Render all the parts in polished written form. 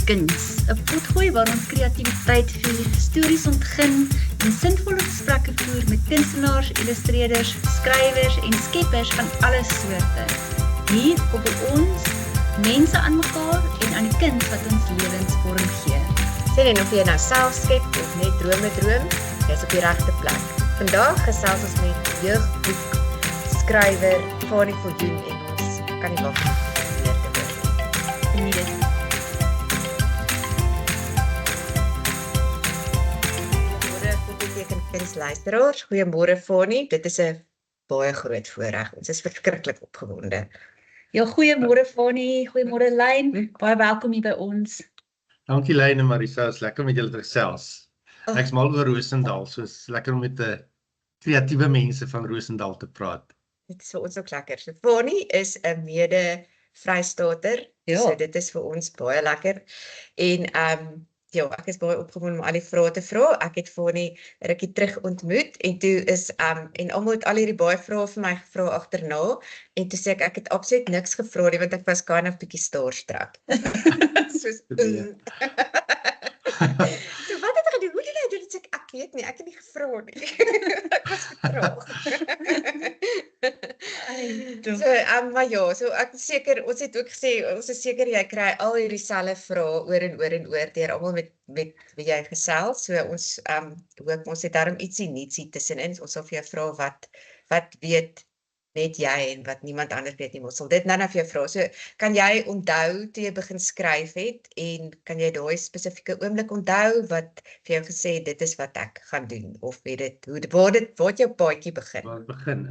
Kuns, 'n potgooi waar ons kreatiwiteit vier, stories ontgin en sinvolle gesprekke voer met kunstenaars, illustreerders, skrywers en skeppers van alle soorte. Hier koppel ons mense aan mekaar en aan die kuns wat ons lewens vorm gee. Sien en of jy nou self skep of net droom, jy's op die regte plek. Vandag gesels ons met jeugboek skrywer Fanie Viljoen en ons kan nie wag om meer te hoor. Geniet dit. Luisteraars, goeiemôre Fanie. Dit is 'n baie groot voorreg. Ons is verskriklik opgewonde. Ja, goeiemôre Fanie, goeiemôre Lyn. Baie welkom hier by ons. Dankie Lyn en Marisa, is lekker met julle te gesels. Ek's mal oor Roosendaal, so is lekker om met die kreatiewe mense van Roosendaal te praat. Dit is vir ons ook lekker. So Fanie is 'n mede-Vrystater. Ja. So dit is vir ons baie lekker. En ja, ek is baie opgewonde om al die vrae te vra. Ek het Fanie rukkie terug ontmoet en toe is en almal het al hierdie baie vrae vir my gevra agterna en toe sê ek het absoluut niks gevra nie want ek was kind of bietjie starstruck. Soos So wat het ek gedoen? Hoe het jy dit? Ek weet nie, ek het nie gevra nie. Ek was vertraag. Maar ja, so ek seker, ons het ook gesê, ons is seker jy kry al hierdie selfe vrae oor en oor deur almal met wie jy gesels. So ons hoop ons het daarom ietsie nuuts hier tussenin. Ons sal vir jou vra wat weet net jy en wat niemand anders weet nie. Ons sal dit nou vir jou vra. So kan jy onthou toe jy begin skryf het en kan jy daai spesifieke oomblik onthou wat vir jou gesê het dit is wat ek gaan doen of weet dit waar het jou paadjie begin? Waar het begin?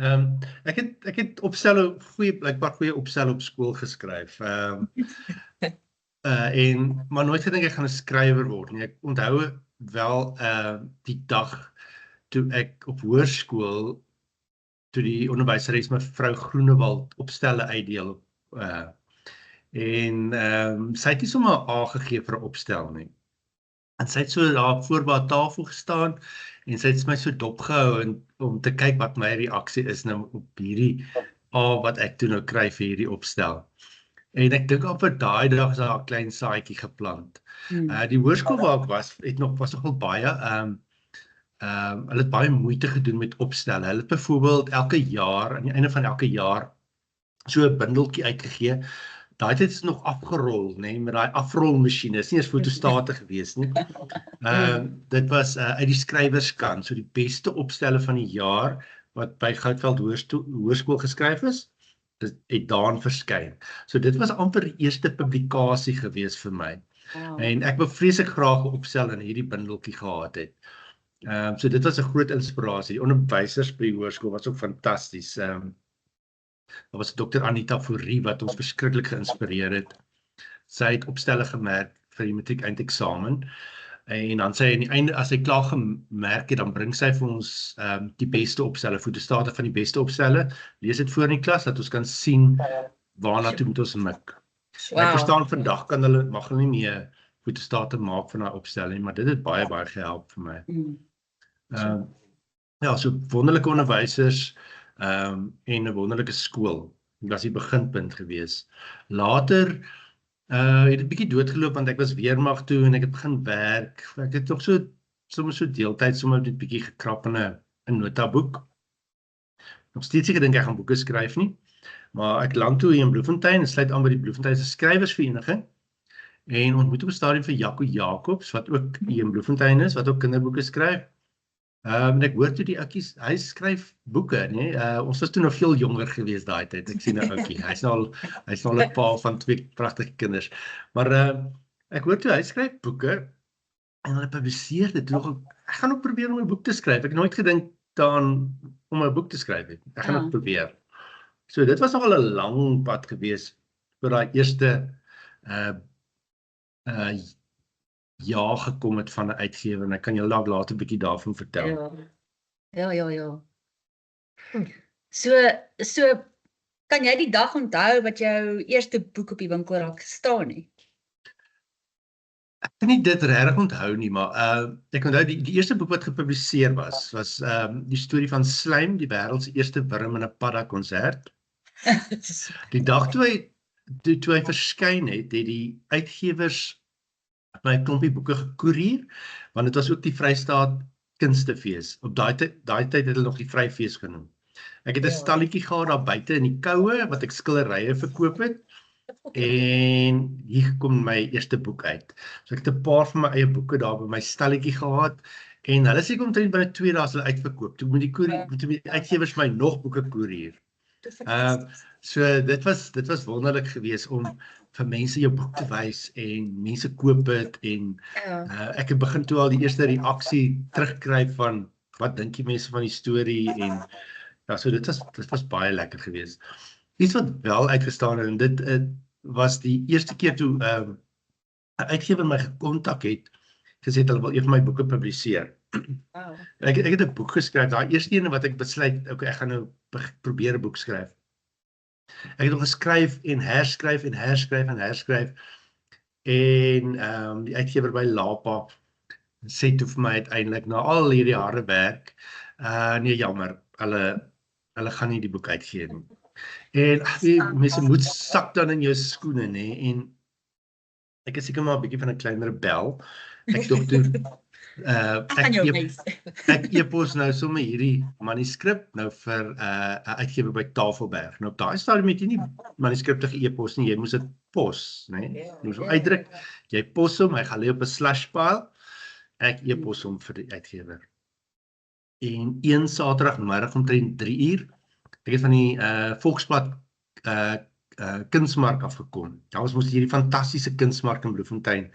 Ek het opstelle blykbaar goeie opstelle op skool geskryf. Maar nooit gedink ek gaan 'n skrywer word nie. Ek onthou wel die dag toe ek op hoërskool toe die onderwyseres mevrou Groenewald opstelle uitdeel sy het nie sommer 'n A gegee vir 'n opstel nie. En sy het so daar voor by 'n tafel gestaan en sy het my so dopgehou om te kyk wat my reaksie is nou op hierdie A wat ek toe nou kry vir hierdie opstel. En ek dink op vir daai dag is daar 'n klein saadjie geplant. Die hoërskool waar ek was nogal baie hulle het baie moeite gedoen met opstelle. Hulle het byvoorbeeld elke jaar, aan die einde van elke jaar, so 'n bundeltjie uitgegee. Daai tyd is nog afgerol, nee, met daai afrolmasjiene. Is nie eens fotostate gewees nie. Dit was uit die skrywerskant, so die beste opstelle van die jaar wat by Goudveld Hoërskool geskryf is, het daarin verskyn. So dit was amper die eerste publikasie gewees vir my. Wow. En ek wou vreeslik graag 'n opstel in hierdie bundeltjie gehad het. So dit was 'n groot inspirasie. Die onderwysers by die hoërskool was ook fantasties. Daar was Dr. Anita Fourie wat ons verskriklik geïnspireer het. Sy het opstelle gemerk vir die matriek eindeksamen. En dan sy aan die einde, as sy klaar gemerk het, dan bring sy vir ons die beste opstelle, fotostate van die beste opstelle. Lees dit voor in die klas, dat ons kan sien waarna toe moet ons mik. Wow. Ek verstaan vandag mag hulle nie meer fotostate maak van daai opstelle nie, maar dit het baie gehelp vir my. Ja, so wonderlike onderwysers en 'n wonderlike skool. Dit was die beginpunt gewees. Later het dit bietjie doodgeloop want ek was weermag toe en ek het begin werk. Ek het nog sommer so deeltyd sommer dit bietjie gekrap in 'n notaboek. Nog steeds gedink ek gaan boeke skryf nie, maar ek land toe hier in Bloemfontein en sluit aan by die Bloemfonteinse skrywersvereniging en ontmoet op 'n stadium vir Jaco Jacobs wat ook hier in Bloemfontein is, wat ook kinderboeke skryf. En ek hoor toe die ouetjies, hy skryf boeke, nee. Ons was toe nog veel jonger gewees daai tyd. Ek sien 'n ouetjie. Hy's nou 'n pa van 2 pragtige kinders. Maar ek hoor toe hy skryf boeke en hulle publiseer dit. Ek gaan ook probeer om 'n boek te skryf. Ek het nooit gedink daaraan om 'n boek te skryf het. Ek gaan ook probeer. So dit was nogal 'n lang pad gewees vir daai eerste ja gekom het van 'n uitgewer en ek kan julle dalk later 'n bietjie daarvan vertel. Ja. So kan jy die dag onthou wat jou eerste boek op die winkelrak gestaan het? Ek kan nie dit regtig onthou nie, maar ek onthou die eerste boek wat gepubliseer was die storie van Slijm, die wêreld se eerste wurm in 'n padda konsert. Die dag toe hy verskyn het, het die uitgewers my klompie boeke gekoerier, want dit was ook die Vrystaat Kunstefees. Op daai tyd het hulle nog die Vryfees genoem. Ek het 'n stalletjie gehad daar buite in die koue, wat ek skilderye verkoop het, en hier kom my eerste boek uit. So ek het 'n paar van my eie boeke daar by my stalletjie gehad, en hulle sê omtrent binne 2 dae is hulle uitverkoop. Toe moet die uitgewers my nog boeke koerier. So dit was wonderlik geweest om vir mense jou boek te wys en mense koop dit en ek het begin toe al die eerste reaksie terugkry van wat dink die mense van die storie en ja, so dit was baie lekker geweest. Iets wat wel uitgestaan het en dit was die eerste keer toe 'n uitgewer my gekontak het, gesê hulle wil een van my boeke publiseer. Wow. Ek het 'n boek geskryf, daai eerste een wat ek besluit, okay, ek gaan nou probeer 'n boek skryf. Ek het hom geskryf en herskryf en herskryf en herskryf en die uitgewer by Lapa sê toe vir my uiteindelik na al hierdie harde werk, nee jammer, hulle gaan nie die boek uitgee nie. En mense moet sak dan in jou skoene, nê, en ek is seker maar 'n bietjie van 'n klein rebel. Ek dink toe ek e-pos nou sommer hierdie manuskrip nou vir 'n uitgewer by Tafelberg. Nou op daai stadium het jy nie manuskripte ge-e-pos nie, jy moes dit pos, né? Jy moes hom uitdruk, jy pos hom, hy gaan lê op 'n slashpile. Ek e-pos hom vir die uitgewer. En een Saterdagmiddag omtrent 3:00, ek het van die Volksblad kunsmark afgekom. Daar was mos hierdie fantastiese kunsmark in Bloemfontein,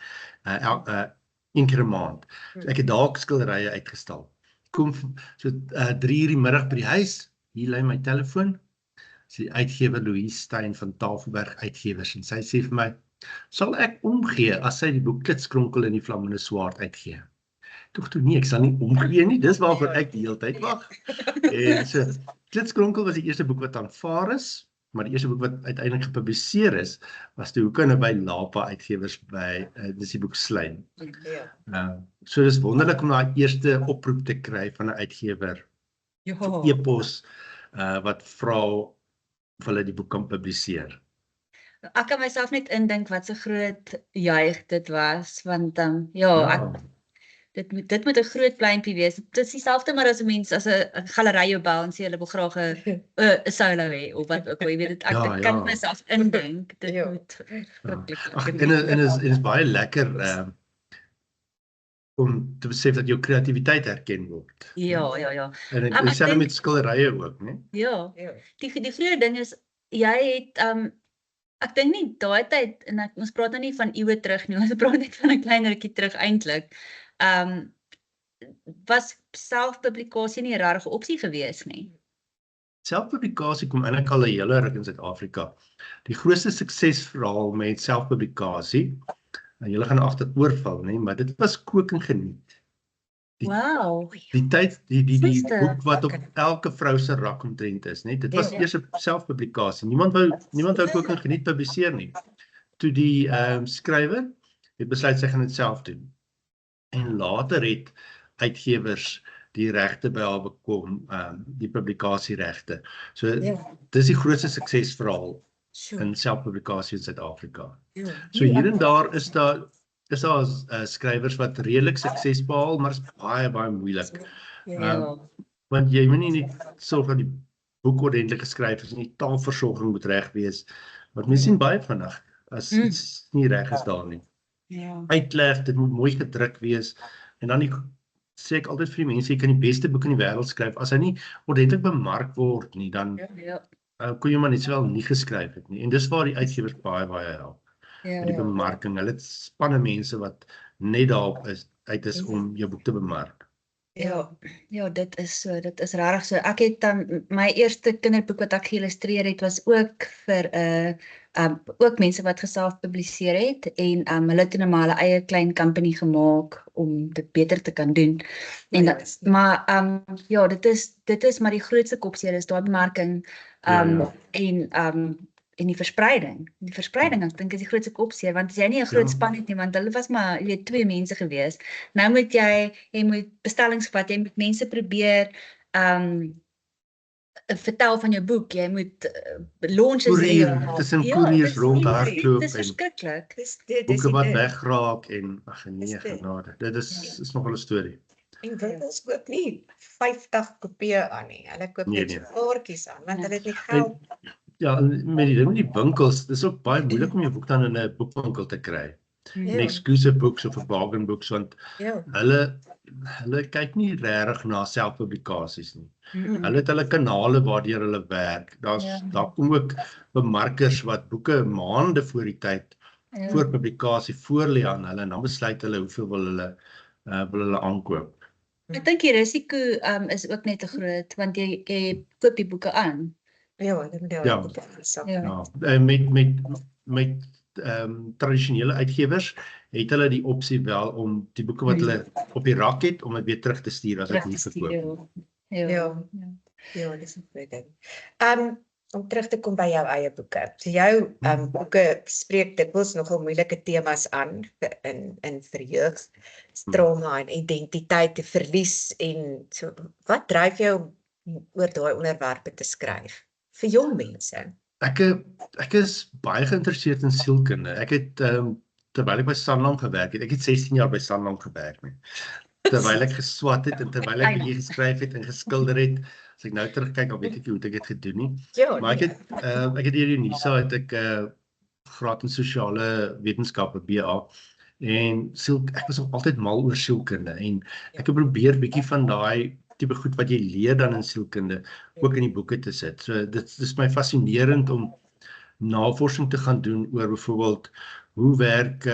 een keer 'n maand. So ek het daar skilderye uitgestal. Kom so 3:00 die middag by die huis, hier lê my telefoon, is die uitgewer Louise Stein van Tafelberg Uitgewers, en sy sê vir my, sal ek omgee as sy die boek Klitskronkel in die Vlammende Swaard uitgee? Toe nee, ek sal nie omgee nie, dis waarvoor ek die hele tyd wag. En so, Klitskronkel was die eerste boek wat aanvaar is, maar die eerste boek wat uiteindelik gepubliseer is, was toe hoekom by Lapa Uitgewers by, dis die boek Slym. So dis wonderlik om daai eerste oproep te kry van 'n uitgewer, e-pos, wat vra of hulle die boek kan publiseer. Ek kan myself net indink wat so groot juig dit was, want dit moet 'n groot pleintjie wees. Dit is dieselfde maar as 'n mens, as 'n galery jou bel en sê hulle wil graag 'n solo hê, of wat ook al, jy weet dit, ek kan myself indink, dit moet verskriklik. En is baie lekker om te besef dat jou kreatiwiteit erken word. Ja. En dieselfde met skilderye ook, né? Ja. Die groot ding is, jy het, ek dink nie daai tyd, en ons praat nou nie van eeue terug nie, ons praat net van 'n klein rukkie terug eintlik, was selfpublikasie nie 'n regte opsie gewees nie. Selfpublikasie kom eintlik al 'n hele ruk in Suid-Afrika. Die grootste suksesverhaal met selfpublikasie, en julle gaan agteroorval, né, maar dit was Kook en Geniet. Wow. Die tyd, die boek wat op elke vrou se rak omtrent is, né? Dit was eers 'n selfpublikasie. Niemand wou Kook en Geniet publiseer nie. Toe die skrywer het besluit sy gaan dit self doen. En later het uitgewers die regte by haar bekom, die publikasieregte. So dis die grootste suksesverhaal in selfpublikasie in Suid-Afrika. So hier en daar is daar skrywers wat redelik sukses behaal, maar is baie moeilik. Want jy moet nie net sorg dat die boek ordentlik geskryf is en die taalversorging moet reg wees, want mens sien baie vinnig as iets nie reg is daar nie. Uitleg, dit moet mooi gedruk wees, en dan sê ek altyd vir die mense, jy kan die beste boek in die wêreld skryf, as hy nie ordentlik bemark word nie, dan kon jy maar net sowel nie geskryf het nie, en dis waar die uitgewers baie help, met die bemarking. Hulle het spanne mense wat net daarop uit is om jou boek te bemark. Ja, dit is so, dit is regtig so. Ek het my eerste kinderboek wat ek geïllustreer het, was ook vir ook mense wat geself publiseer het, en hulle het nou maar hulle eie klein company gemaak om dit beter te kan doen. En maar dit is maar die grootste kopseer is daai bemarking en die verspreiding. Die verspreiding, ek dink is die grootste kopseer, want as jy nie 'n groot span het nie, want hulle was maar 2 mense gewees. Nou moet jy moet bestellings vat, jy moet mense probeer vertel van jou boek, jy moet launches Koerier, reël. tussen Ja, koeriers dis rondhardloop Dis en verskriklik. Dis boeke wat die ding. wegraak en ag nee, Dis dit. genade. Dit is nogal 'n storie. En winkels koop nie 50 kopieë aan nie. Hulle koop Nee, net nee. so paartjies aan, want Ja. hulle het nie geld. Ja, en met die ding met die winkels, dis ook baie moeilik om jou boek dan in 'n boekwinkel te kry. Ja. 'n Exclusive books of 'n bargain books, want Ja. hulle kyk nie regtig na selfpublikasies nie. Mm-mm. Hulle het hulle kanale waardeur hulle werk. Daar kom ook bemarkers wat boeke maande voor die tyd Ja. voor publikasie voorlê aan hulle en dan besluit hulle hoeveel wil hulle aankoop. Ek dink die risiko is ook net te groot, want jy koop die boeke aan. Ja, hulle moet Ja. jou sak. Ja. Ja, met tradisionele uitgewers het hulle die opsie wel om die boeke wat hulle op die rak het om dit weer terug te stuur as dit nie verkoop. Ja. Ja, dis 'n goeie ding. Om terug te kom by jou eie boeke. So jou boeke spreek dikwels nogal moeilike temas aan in vir jeug, trauma en identiteit, verlies en so. Wat dryf jou om oor daai onderwerpe te skryf vir jong mense? Ek is baie geïnteresseerd in sielkunde. Ek het terwyl ek by Sanlam gewerk het, ek het 16 jaar by Sanlam gewerk nie. Terwyl ek geswat het en terwyl ek bietjie geskryf het en geskilder het, as ek nou terugkyk, dan weet ek nie hoe ek dit gedoen nie. Ja, Maar ek het hier in Unisa het ek graad in sosiale wetenskappe BA en ek was altyd mal oor sielkunde en ek het probeer bietjie van daai tipe goed wat jy leer dan in sielkunde ook in die boeke te sit. So dit is my fascinerend om navorsing te gaan doen oor byvoorbeeld hoe werk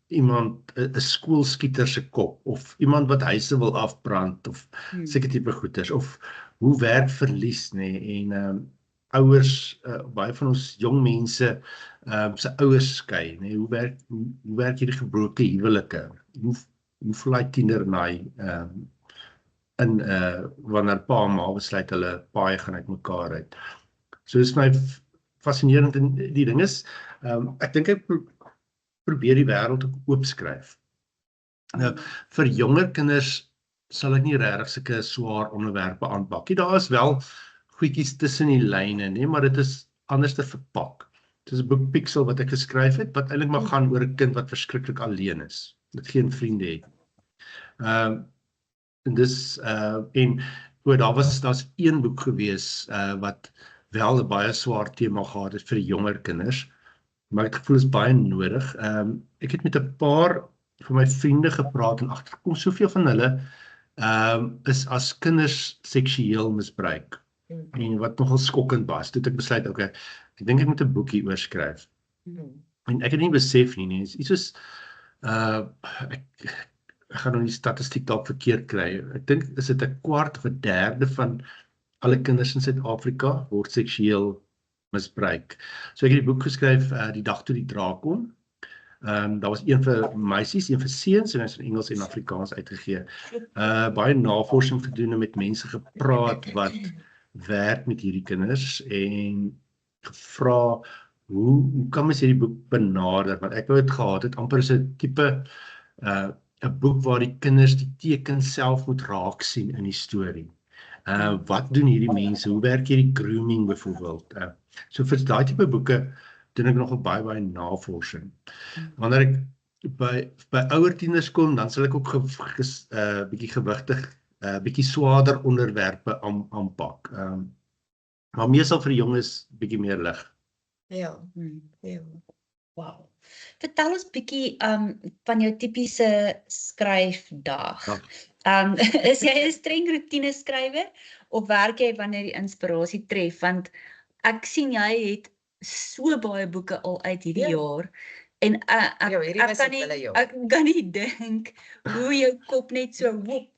iemand 'n skoolskieter se kop of iemand wat huise wil afbrand of seker tipe goeters of hoe werk verlies nê en ouers baie van ons jong mense se ouers skei nê hoe werk hierdie gebroke huwelike hoe voel hy tienernaai wanneer pa en ma besluit hulle paai gaan uitmekaar uit. So is my fascinerend en die ding is ek dink ek probeer die wêreld oopskryf. Nou vir jonger kinders sal ek nie regtig sulke swaar onderwerpe aanpak nie. Daar is wel goedjies tussen die lyne, nee, maar dit is anders te verpak. Dit is 'n boek Pixel wat ek geskryf het, wat eintlik maar gaan oor 'n kind wat verskriklik alleen is, wat geen vriende het. En dis en daar's een boek gewees wat wel 'n baie swaar tema gehad het vir die jonger kinders, maar ek het gevoel is baie nodig. Ek het met 'n paar van my vriende gepraat en agtergekom soveel van hulle is as kinders seksueel misbruik. En wat nogal skokkend was, toe het ek besluit, okay, ek dink ek moet 'n boekie oor skryf. En ek het nie besef nie, iets soos ek gaan nou die statistiek dalk verkeerd kry. Ek dink is dit 'n kwart of 'n derde van alle kinders in Suid-Afrika word seksueel misbruik. So ek het die boek geskryf die dag toe die draak kom. Daar was een vir meisies, een vir seuns en hy's in Engels en Afrikaans uitgegee. Baie navorsing gedoen en met mense gepraat wat werk met hierdie kinders en gevra hoe kan mens hierdie boek benader, want ek wou dit gehad het amper so 'n tipe 'n boek waar die kinders die teken self moet raak sien in die storie. Wat doen hierdie mense, hoe werk hierdie grooming byvoorbeeld? So vir daai tipe boeke doen ek nogal baie navorsing. Wanneer ek by ouer tieners kom, dan sal ek ook bietjie gewigtig, bietjie swaarder onderwerpe aanpak. Maar meestal vir die jonges bietjie meer lig. Ja. Wow. Vertel ons bietjie van jou tipiese skryfdag. Is jy 'n streng rotine skrywer of werk jy wanneer die inspirasie tref? Want ek sien jy het so baie boeke al uit hierdie jaar en ek kan nie dink hoe jou kop net so wop,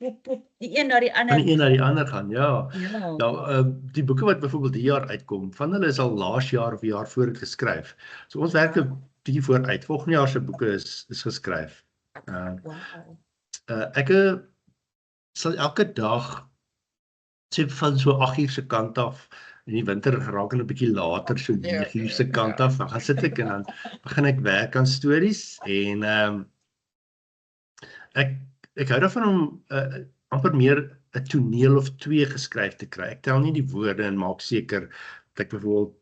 die een na die ander. Van die een na die ander gaan, ja. Nou, die boeke wat byvoorbeeld die jaar uitkom, van hulle is al laas jaar of jaar voor geskryf. So ons werk 'n bietjie vooruit. Volgende jaar se boeke is geskryf. Ek sal elke dag sê van so 8:00 se kant af. In die winter raak hulle 'n bietjie later, so 9:00 se kant af, dan gaan sit ek en dan begin ek werk aan stories en ek hou daarvan om amper meer 'n toneel of 2 geskryf te kry. Ek tel nie die woorde en maak seker dat ek byvoorbeeld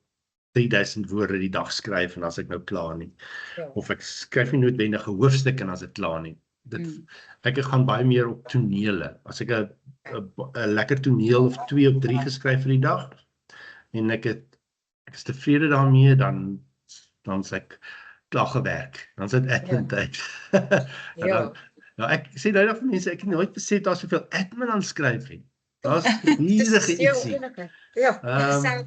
3000 woorde die dag skryf en as ek nou klaar nie. Ja. Of ek skryf nie noodwendig 'n hoofstuk en as dit klaar nie. Ek gaan baie meer op tonele. As ek 'n lekker toneel of 2 of 3 geskryf vir die dag en ek is tevrede daarmee, dan is ek klaar gewerk. Dan is dit admin tyd. Ja. Ja, ek sê nou vir mense, ek het nooit besef daar soveel admin aan skryf nie. Daar's besige ietsie. Ja, Ehm,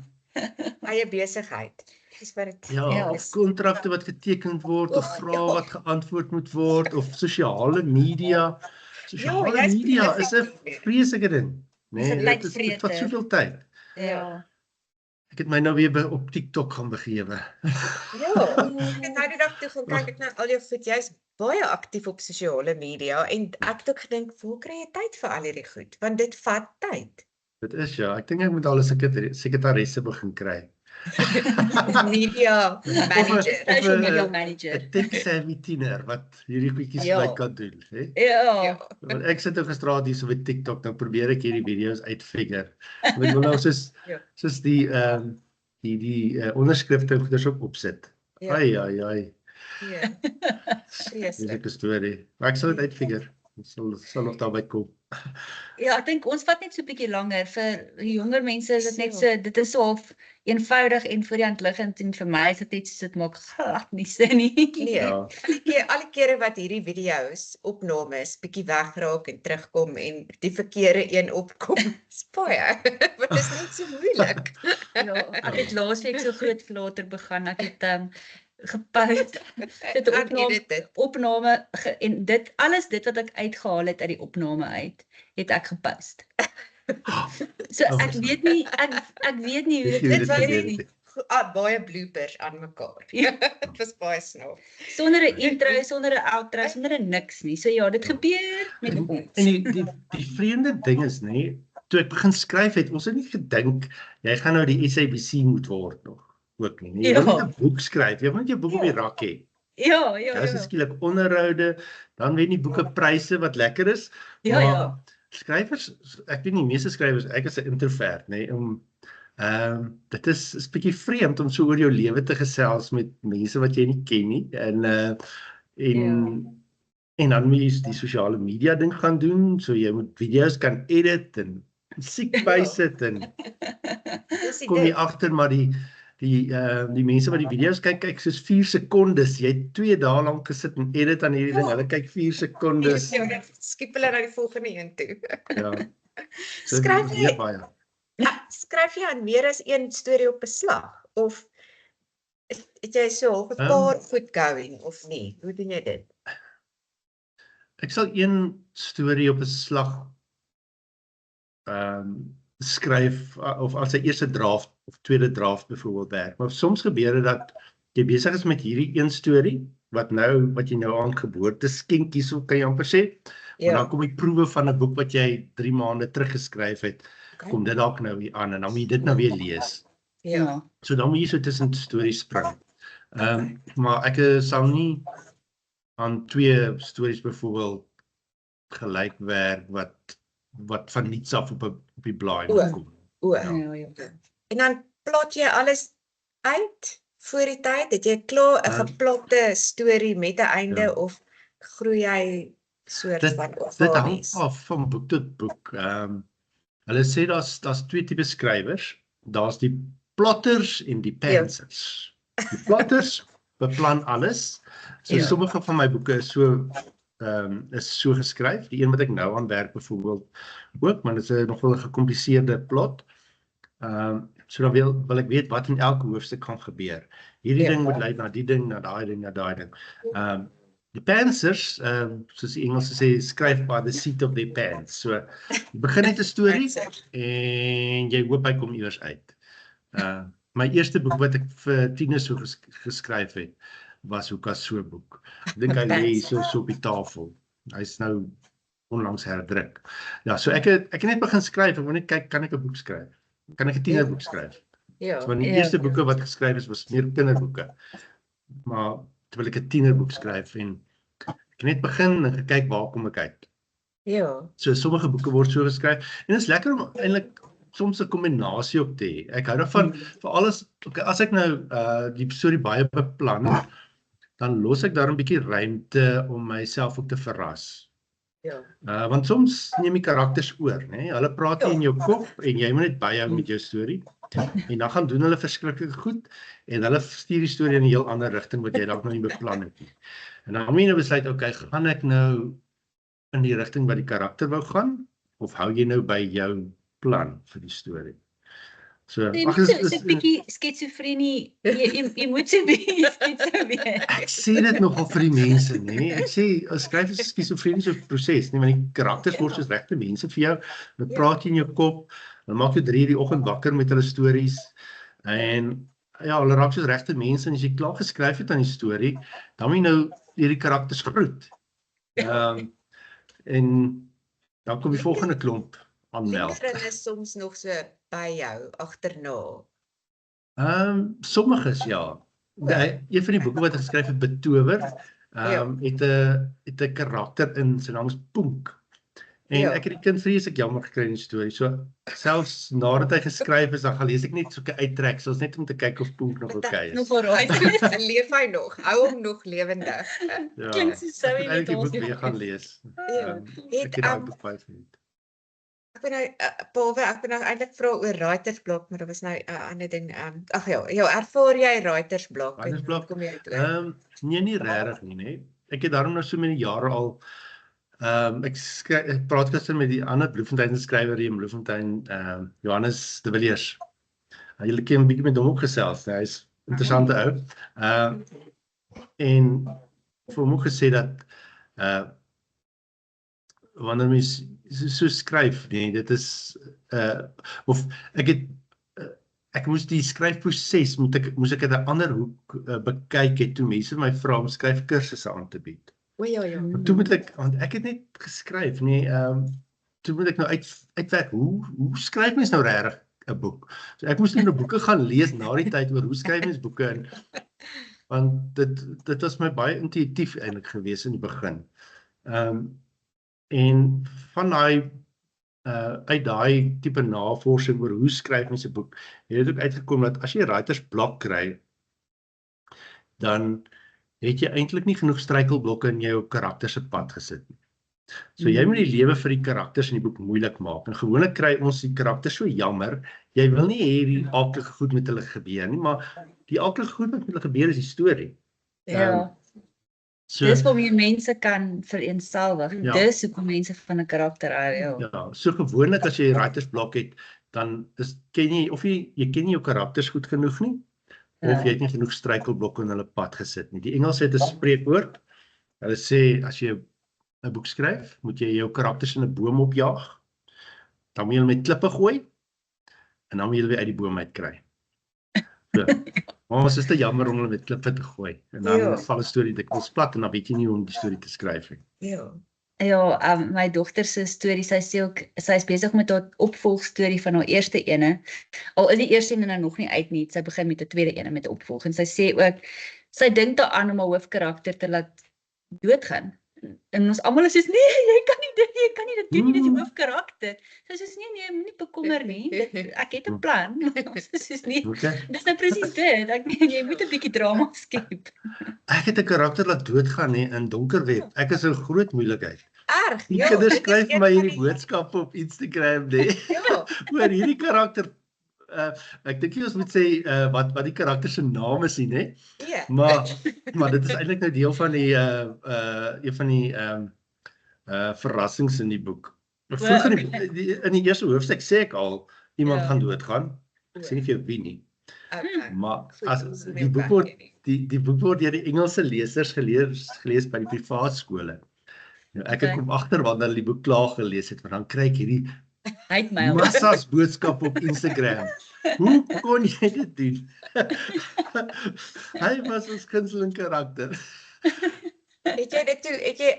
eie besigheid. Dis wat dit Ja, of kontrakte wat geteken word, of vrae wat geantwoord moet word, of sosiale media. Sosiale jy's media baie is 'n vreeslike ding. Dis 'n Dit vat tydvreter. soveel tyd. Ja. Ek het my nou weer op TikTok gaan begewe. Ja, ek het nou die dag toe gaan kyk ek na al jou goed. Jy's baie aktief op sosiale media en ek het ook gedink, waar kry jy tyd vir al hierdie goed? Want dit vat tyd. Dit is ja, ek dink ek moet al 'n sekretaresse begin kry. Media manager. Social Of 'n- media manager. 'n tech-savvy tiener wat hierdie goedjies Ja. vir my kan doen, hè? Ja. Ja. Want ek sit op gestraat hier so met TikTok, dan probeer ek hierdie video's uitfigure. Want ek wil nou Ja. soos die onderskrifte en goeders opsit. Ja. Ai. Ja. Dis Vreeslik. 'n storie. Maar ek sal dit uitfigure. Ek sal nog daarby kom. Ja, ek dink ons vat net so 'n bietjie langer. Vir die jonger mense is dit net So. so, dit is so half eenvoudig en voor die hand liggend en vir my is dit net so dit maak glad nie sin nie. Nee, Ja. al die kere wat hierdie video's, opnames, bietjie wegraak en terugkom en die verkeerde een opkom, is baie, want dit is net so moeilik. Ja, ek het laasweek so groot flater begin. Ek het gepost dit opname en alles dit wat ek uitgehaal het uit die opname uit, het ek gepost. So ek weet nie hoe dit was nie. Baie bloopers aan mekaar. Ja. Dit was baie snaaks. Sonder 'n intro, sonder 'n outro, sonder 'n niks nie. So ja, dit gebeur met En ons. die vreemde ding is, nê, toe ek begin skryf het, ons het nie gedink jy gaan nou die SABC moet word nog. Ook nie. Jy Ja. wil net 'n boek skryf. Jy wil net jou boek op die rak hê. Ja. Dis skielik onderhoude, dan wen die boeke pryse wat lekker is. Ja. Maar skrywers, ek weet nie, meeste skrywers, ek is 'n introvert, nê, om dit is bietjie vreemd om so oor jou lewe te gesels met mense wat jy nie ken nie. En dan moet jy die sosiale media ding gaan doen, so jy moet video's kan edit en musiek bysit en kom jy agter maar die mense wat die video's kyk soos 4 sekondes. Jy het 2 dae lank gesit en edit aan hierdie ding. Hulle kyk 4 sekondes. Skiep hulle na die volgende een toe. Ja. So, Skryf jy- baie. Skryf jy aan meer as een storie op 'n slag of het jy so half 'n paar goed going of nie? Hoe doen jy dit? Ek sal een storie op 'n slag skryf of as 'n eerste draft of tweede draft byvoorbeeld werk. Maar soms gebeur dit dat jy besig is met hierdie een storie wat jy nou aan geboorte skenkie, so kan jy amper sê. Maar dan kom die proewe van 'n boek wat jy 3 maande terug geskryf het, kom dit dalk nou hier aan en dan moet jy dit nou weer lees. Ja. So dan moet jy so tussen stories spring. Maar ek sal nie aan 2 stories byvoorbeeld gelyk werk wat van niets af op die blaai moet kom. Ja. En dan plot jy alles uit voor die tyd? Het jy klaar 'n geplotte storie met 'n einde Ja. of groei jy soort Dit van hang organies? af van boek tot boek. Hulle sê daar's 2 tipe skrywers. Daar's die plotters en die pantsers. Die plotters beplan alles. So Ja. sommige van my boeke is so geskryf. Die een wat ek nou aan werk byvoorbeeld ook, maar dit is nogal 'n gekompliseerde plot. So dan wil ek weet wat in elke hoofstuk gaan gebeur. Hierdie ding moet lei na die ding, na daai ding, na daai ding. Die pantsers, soos die Engelse sê, skryf by the seat of their pants. So jy begin net 'n storie en jy hoop hy kom iewers uit. My eerste boek wat ek vir tieners so geskryf het, was Hoekas so boek. Ek dink hy lê so op die tafel. Hy's nou onlangs herdruk. Ja, so ek het net begin skryf, ek wou net kyk, kan ek 'n boek skryf? Kan ek 'n tienerboek skryf? Ja. So want die eerste boeke wat geskryf is, was meer kinderboeke. Maar terwyl ek 'n tienerboek skryf en ek net begin en gekyk waar kom ek uit. Ja. So sommige boeke word so geskryf en dit is lekker om eintlik soms 'n kombinasie op te hê. Ek hou daarvan veral as ek nou die storie baie beplan, dan los ek daar 'n bietjie ruimte om myself ook te verras. Ja. Want soms neem die karakters oor, né? Hulle praat nie in jou kop en jy moet net byhou met jou storie. En dan gaan doen hulle verskriklik goed en hulle stuur die storie in 'n heel ander rigting wat jy dalk nog nie beplan het nie. En dan moet jy nou besluit, okay, gaan ek nou in die rigting wat die karakter wou gaan of hou jy nou by jou plan vir die storie? So, Nee, ag so 'n bietjie skizofrenie. Jy moet so 'n bietjie skizo wees. ek sê dit nogal vir die mense, nê? Ek sê skryf is 'n skizofreniese proses, nie, want die karakters word soos regte mense vir jou. Hulle praat in jou kop. Hulle maak jou 3 die oggend wakker met hulle stories en ja, hulle raak soos regte mense en as jy klaar geskryf het aan die storie, dan moet jy nou hierdie karakters groet. En dan kom die volgende klomp aanmeld. Linger is soms nog so by jou agterna. Sommiges ja. Een van die boeke wat ek geskryf het, Betower, het 'n karakter in, sy naam is Poenk. En ek het die kind vreeslik jammer gekry in die storie. So selfs nadat hy geskryf is, dan gaan lees ek net soeke uittreksels net om te kyk of Poenk nog oké is. Nog alraai. Leef hy nog? Hou hom nog lewendig. Ja, Klink so sou jy ek net die boek ons weer gaan lees. Ja. Ek het daai boek baie geniet. Ek ben nou Paulwe, ek ben nou eintlik vra oor writersblok, maar dit was nou 'n ander ding. Ag ja, ervaar jy writersblok? Writersblok? Kom jy uit? Nee, nie regtig nie, né? Ek het daarom nou so met die jare al ek praat gister met die ander Bloemfontein skrywer hier in Bloemfontein, Johannes de Villiers. Julle ken 'n bietjie met hom ook gesels, hy is 'n interessante ou. En vir hom ook gesê dat wanneer mens so skryf, nee, dit is of ek moes die skryfproses moes ek uit 'n ander hoek bekyk het toe mense my vra om skryfkursusse aan te bied. O ja. Toe moet ek, want ek het net geskryf, nee, toe moet ek nou uitwerk, hoe skryf mens nou regtig 'n boek? So ek moes nou boeke gaan lees na die tyd oor hoe skryf mens boeke, want dit was my baie intuïtief eintlik gewees in die begin. En van uit daai tipe navorsing oor hoe skryf mens 'n boek, het dit ook uitgekom dat as jy writersblok kry, dan het jy eintlik nie genoeg struikelblokke in jou karakter se pad gesit nie. So jy moet die lewe vir die karakters in die boek moeilik maak. En gewoonlik kry ons die karakters so jammer, jy wil nie hê die aaklige goed met hulle gebeur nie, maar die aaklige goed wat met hulle gebeur is die storie. Ja. So, Dis waar jy mense kan vereensalwig. Ja. Dis hoekom mense van 'n karakter hou. ja, so gewoonlik as jy 'n writersblok het, dan ken jy of jy ken nie jou karakters goed genoeg nie, of jy het nie genoeg struikelblokke in hulle pad gesit nie. Die Engels het 'n spreekwoord. Hulle sê as jy 'n boek skryf, moet jy jou karakters in 'n boom opjaag. Dan moet jy hulle met klippe gooi en dan moet jy hulle weer uit die boom uitkry. So, maar ons is te jammer om hulle met klippe te gooi. En dan val 'n storie dikwels plat en dan weet jy nie hoe om die storie te skryf nie. Ja. Ja, my dogter se storie, sy sê ook, sy is besig met haar opvolgstorie van haar eerste ene. Al is die eerste ene nou nog nie uit nie, sy begin met 'n tweede ene met 'n opvolg. En sy sê ook, sy dink daaraan om haar hoofkarakter te laat doodgaan. En ons almal is soos, nee, jy kan nie dit doen nie, dit is die hoofkarakter. Sy sê, nee, moenie bekommer nie, ek het 'n plan. Sy sê, nee, Okay. dis nou presies dit, jy moet 'n bietjie drama skep. Ek het 'n karakter laat doodgaan in Donkerweb. Ek is 'n groot moeilikheid. Erg, Die ja. kinders dit is skryf een my van hierdie boodskappe op Instagram, nee. Ja. Oor hierdie karakter. Ek dink nie ons moet sê wat die karakter se naam is nie, né? Ja. Maar dit is eintlik nou deel van die een van die verrassings in die boek. Vroeger in die eerste hoofstuk sê ek al iemand gaan doodgaan. Ek sê nie vir jou wie nie. Okay. Maar as die boek word deur die Engelse lesers gelees by die privaat skole. Nou, ek het kom agter wanneer die boek klaar gelees het, want dan kry ek hierdie massas boodskappe op Instagram. Hoe kon jy dit doen? Hy was ons gunsteling karakter. Het jy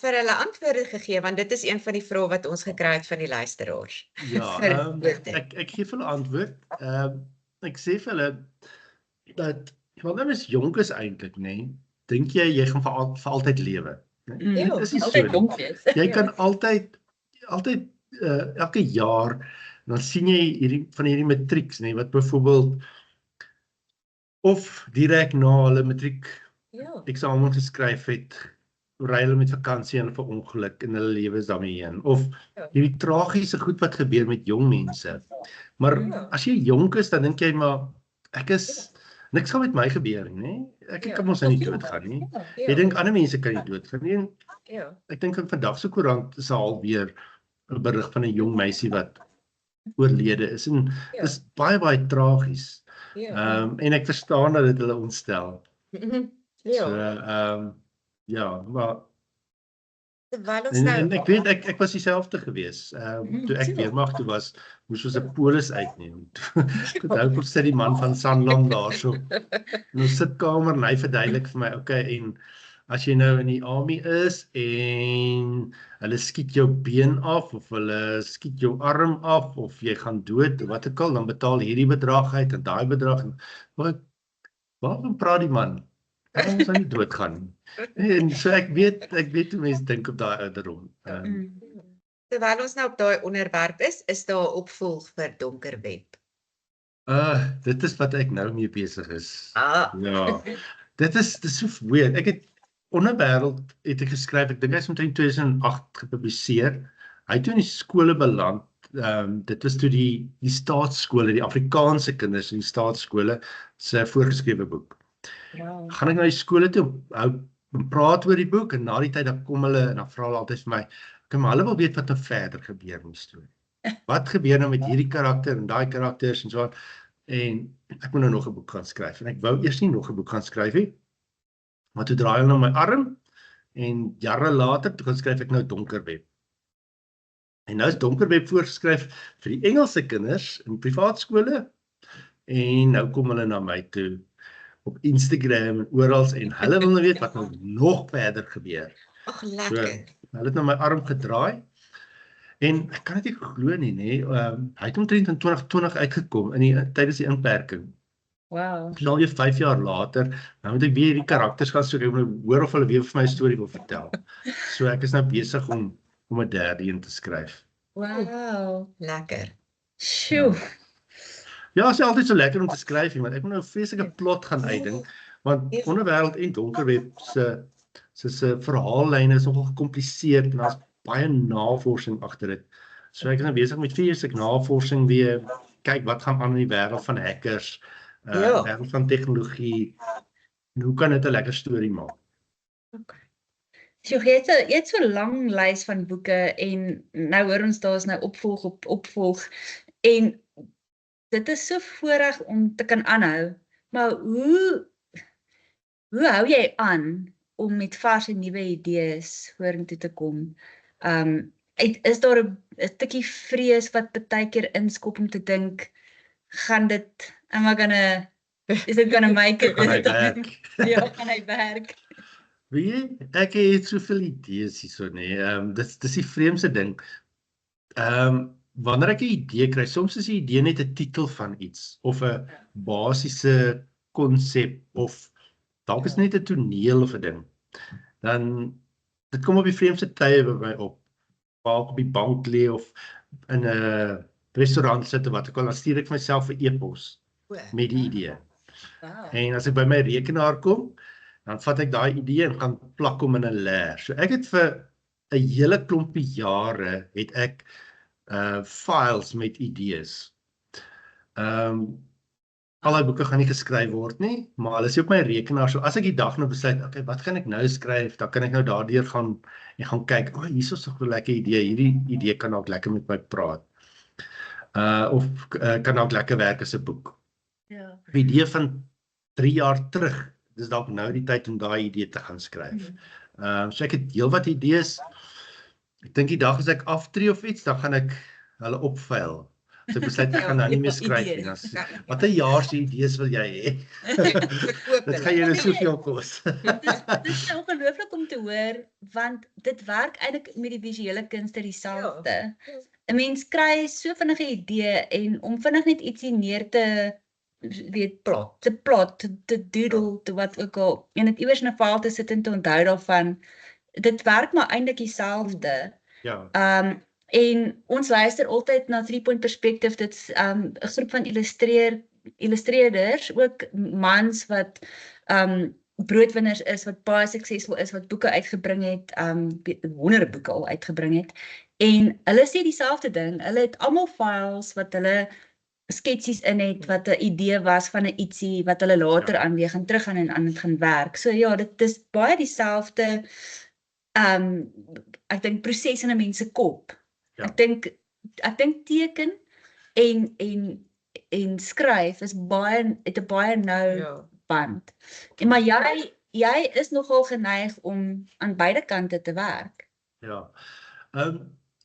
vir hulle antwoorde gegee, want dit is een van die vrae wat ons gekry het van die luisteraars. Ja, ek gee vir hulle antwoord. Ek sê vir hulle dat wanneer mens jonk is eintlik, nê, dink jy gaan vir altyd lewe. Dit is nie so altyd nie. jonk wees. Jy kan altyd elke jaar, dan sien jy van hierdie matrieks, nee, wat byvoorbeeld of direk na hulle matriek Ja. eksamen geskryf het, ry hulle met vakansie en vir ongeluk en hulle lewe is daarmee heen. Of Ja. hierdie tragiese goed wat gebeur met jong mense. Maar Ja. as jy jonk is, dan dink jy maar, niks gaan met my gebeur nie, nee? Ek Ja. kan mos nou nie doodgaan nie. Ja. Jy dink ander mense kan nie doodgaan nie. En Ja. ek dink in vandag se koerant is al weer 'n berig van 'n jong meisie wat oorlede is. En Ja. dis baie tragies. Ja. En ek verstaan dat dit hulle ontstel. Ja. So, ja, maar Terwyl ons en nou ek weet ek was dieselfde gewees. Toe ek weermag toe was, moes ons 'n polis uitneem. Toe kom sit die man van Sanlam daarso in ons sitkamer en hy verduidelik vir my, okay, en as jy nou in die army is en hulle skiet jou been af of hulle skiet jou arm af of jy gaan dood, wat ook al, dan betaal hierdie bedrag uit en daai bedrag. Waarom praat die man? Ons sal nie doodgaan nie. En so ek weet hoe mense dink op daai ouderdom. terwyl ons nou op daai onderwerp is daar 'n opvolg vir Donker Web. Dit is wat ek nou mee besig is. Ah, Ja. Dit is so weird. Ek het Onderwêreld het ek geskryf, ek dink hy is omtrent 2008 gepubliseer. Hy het toe in die skole beland. Dit was toe die staatsskole, die Afrikaanse kinders in die staatsskole se voorgeskrewe boek. ja. Gaan ek na die skole toe, praat oor die boek en na die tyd dan kom hulle en dan vra hulle altyd vir my, maar hulle wil weet wat nou verder gebeur in die storie. Wat gebeur nou met hierdie karakter en daai karakters en so aan. En ek moet nou nog 'n boek gaan skryf en ek wou eers nie nog 'n boek gaan skryf nie. Maar toe draai hulle na my arm en jare later toe gaan skryf ek nou Donker Web. En nou is Donker Web voorgeskryf vir die Engelse kinders in privaat skole en nou kom hulle na my toe op Instagram en oral en hulle wil nou weet wat nou nog verder gebeur. Ag, lekker. Hulle het nou my arm gedraai en ek kan dit nie glo nie, nee. Hy het omtrent in 2020 uitgekom tydens die inperking. Wow. Dis al weer 5 jaar later, nou moet ek weer hierdie karakters gaan soek, ek moet hoor of hulle weer vir my 'n storie wil vertel. So ek is nou besig om 'n derde een te skryf. Wow. Lekker. Sjoe. Ja, is altyd so lekker om te skryf, want ek moet nou 'n vreeslike plot gaan uitdink, want Onderwêreld en Donker Web se verhaallyne is nogal gekompliseerd en daar's baie navorsing agter dit. So ek is nou besig met 4 stuk navorsing weer, kyk wat gaan aan in die wêreld van hackers, Ja. wêreld van tegnologie, en hoe kan dit 'n lekker storie maak? So jy het so 'n lang lys van boeke en nou hoor ons daar is nou opvolg op opvolg en dit is so voorreg om te kan aanhou. Maar hoe hou jy aan om met vars en nuwe idees vorentoe te kom? Is daar 'n stukkie vrees wat baie keer inskop om te dink, is dit gonna make it? Kan hy werk? Ja, kan hy werk? Weet jy, ek het soveel idees hierso, nee. Dis die vreemdste ding. Wanneer ek 'n idee kry, soms is die idee net 'n titel van iets of 'n basiese konsep of dalk is net 'n toneel of 'n ding. Dan dit kom op die vreemdste tye by my op. Waar ek op die bank lê of in 'n restaurant sit of wat ek al, dan stuur ek vir myself 'n e-pos met die idee. Wow. En as ek by my rekenaar kom, dan vat ek daai idee en gaan plak hom in 'n leer. So ek het vir 'n hele klompie jare het ek files met idees. Al die boeke gaan nie geskryf word nie, maar hulle is op my rekenaar. So as ek die dag nou besluit, okay, wat gaan ek nou skryf? Dan kan ek nou daardeur gaan en gaan kyk, hier is nog 'n lekker idee. Hierdie idee kan ook lekker met my praat. Of kan ook lekker werk as 'n boek. Ja. 'n Idee van 3 jaar terug. Dis dalk nou die tyd om daai idee te gaan skryf. So ek het heelwat idees. Ek dink die dag as ek aftree of iets, dan gaan ek hulle opvuil. So ek besluit ek gaan nou nie meer skryf nie. Watter jaar se idees wil jy hê? Dit gaan jou nou soveel kos. Dit is ongelooflik om te hoor, want dit werk eintlik met die visuele kunste dieselfde. 'n Mens kry so vinnige idee en om vinnig net ietsie neer te plot, te doodle, te wat ook al, en dit iewers in 'n file te sit en te onthou daarvan, dit werk maar eintlik dieselfde. Ja, En ons luister altyd na 3-point perspective, dit's 'n groep van illustreerders, ook mans wat broodwinners is, wat baie suksesvol is, wat boeke uitgebring het, honderde boeke al uitgebring het. En hulle sê dieselfde ding, hulle het almal files wat hulle sketsies in het, wat 'n idee was van 'n ietsie, wat hulle later aan weer gaan teruggaan en aan dit gaan werk. So ja, dit is baie dieselfde, ek dink proses in 'n mens se kop. Ja. Ek dink teken en skryf is het 'n baie nou Ja. band. Maar jy is nogal geneig om aan beide kante te werk. ja.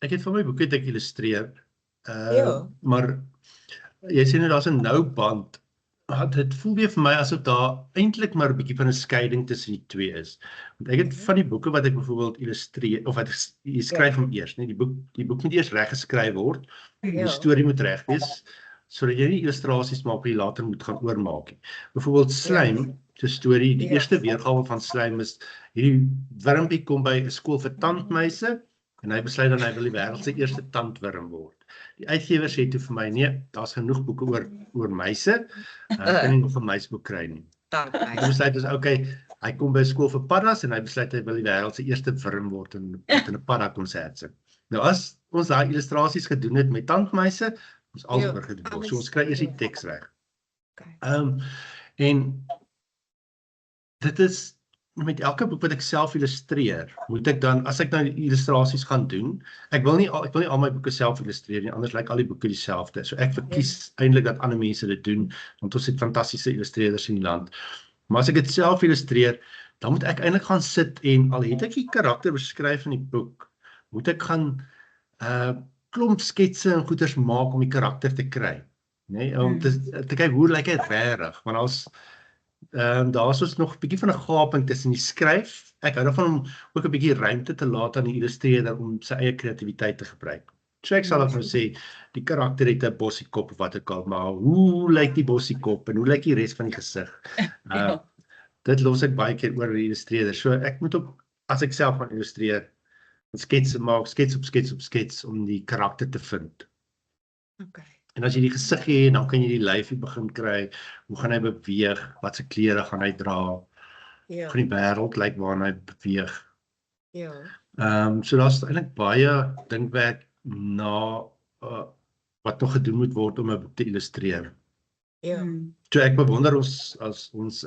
Ek het van my boeke het ek illustreer, Ja. maar jy sê nou daar's 'n nou band. Dit voel weer vir my asof daar eintlik maar 'n bietjie van 'n skeiding tussen die twee is. Want ek het van die boeke wat ek byvoorbeeld illustreer, of wat jy skryf hom eers, nee, die boek moet eers reg geskryf word, en die storie moet reg wees, sodat jy nie illustrasies maak wat jy later moet gaan oormaak nie. Byvoorbeeld Slijm, se storie, die eerste weergawe van Slijm is, hierdie wurmpie kom by 'n skool vir tandmeise, en hy besluit dan hy wil die wêreld se eerste tandwurm word. Die uitgewer sê toe vir my, nee, daar's genoeg boeke oor meise, kan nie nog 'n meisboek kry nie. Dank Hy my. besluit dus, okay, hy kom by 'n skool vir paddas en hy besluit hy wil die wêreld se eerste wurm word en wat in 'n padda konsert sing. Nou as ons daai illustrasies gedoen het met tandmeise, ons alles oor gedoen word. So ons kry eers die teks reg. Okay. En dit is met elke boek wat ek self illustreer, moet ek dan, as ek nou die illustrasies gaan doen, ek wil nie al my boeke self illustreer nie, anders lyk al die boeke dieselfde. So ek verkies eintlik dat ander mense dit doen, want ons het fantastiese illustreerders in die land. Maar as ek dit self illustreer, dan moet ek eintlik gaan sit en al het ek die karakter beskryf in die boek, moet ek gaan klomp sketse en goeders maak om die karakter te kry. Nee, om te kyk hoe lyk dit regtig, want daar's ons nog 'n bietjie van 'n gaping tussen die skryf. Ek hou daarvan om ook 'n bietjie ruimte te laat aan die illustreerder om sy eie kreatiwiteit te gebruik. So ek sal ook nou sê, die karakter het 'n bossie kop of wat ook al, maar hoe lyk die bossie kop en hoe lyk die res van die gesig? Dit los ek baie keer oor die illustreerder. So ek moet ook, as ek self gaan illustreer, skets maak, skets op skets om die karakter te vind. Okay. En as jy die gesig het, dan kan jy die lyfie begin kry. Hoe gaan hy beweeg? Wat se klere gaan hy dra? Ja. Van die wêreld lyk waarna hy beweeg. Ja. So daar's eintlik baie dinkwerk na wat nog gedoen moet word om 'n boek te illustreer. Ja. So ek bewonder ons as ons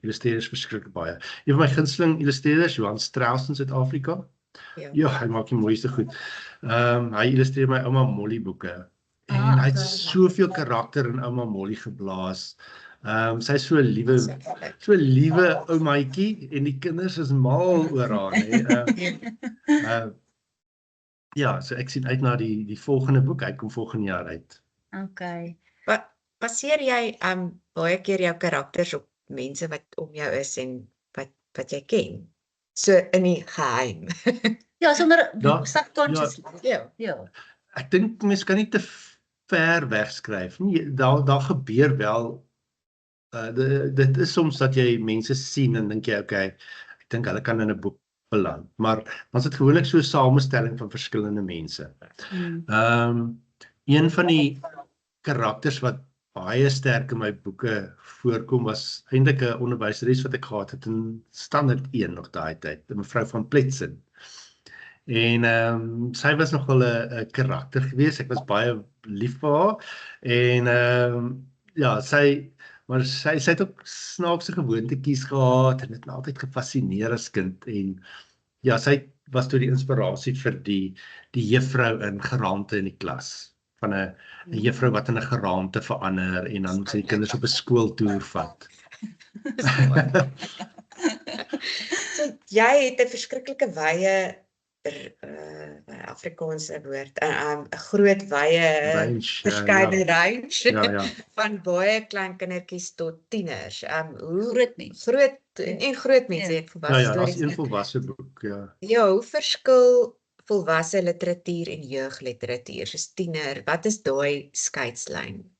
illustreerders verskriklik baie. Een van my gunsteling illustreerders, Johan Strauss in Suid-Afrika. Ja, hy maak die mooiste goed. Hy illustreer my ouma Molly boeke. En hy het soveel karakter in ouma Molly geblaas. Sy is so 'n liewe ou maatjie en die kinders is mal oor haar, ja, so ek sien uit na die volgende boek. Hy kom volgende jaar uit. Okay. Baseer jy baie keer jou karakters op mense wat om jou is en wat jy ken? So in die geheim. Ja, sonder Ja, subconscious. Ja. Ek dink mense kan nie te ver wegskryf nie. Daar gebeur wel. Dit is soms dat jy mense sien en dink jy, okay, ek dink hulle kan in 'n boek beland. Maar ons het gewoonlik so 'n samestelling van verskillende mense. Een van die karakters wat baie sterk in my boeke voorkom was eintlik 'n onderwyseres wat ek gehad het in standaard 1 nog daai tyd, mevrou van Pletsen. En sy was nogal 'n karakter geweest. Ek was baie lief vir haar en ja, sy het ook snaakse gewoontetjies gehad en het my altyd gefassineer as kind en ja, sy was toe die inspirasie vir die juffrou in Geraamte in die klas. Van 'n juffrou wat in 'n geraamte verander en dan sy kinders op 'n skooltoer vat. So jy het 'n verskriklike wye Afrikaanse woord, 'n groot wye verskeie range van baie klein kindertjies tot tieners. Groot mense. Groot mense het volwasse stories. Ja, as 'n volwasse boek, ja. Ja, hoe verskil volwasse literatuur en jeugliteratuur, soos tiener, wat is daai skeidslyn?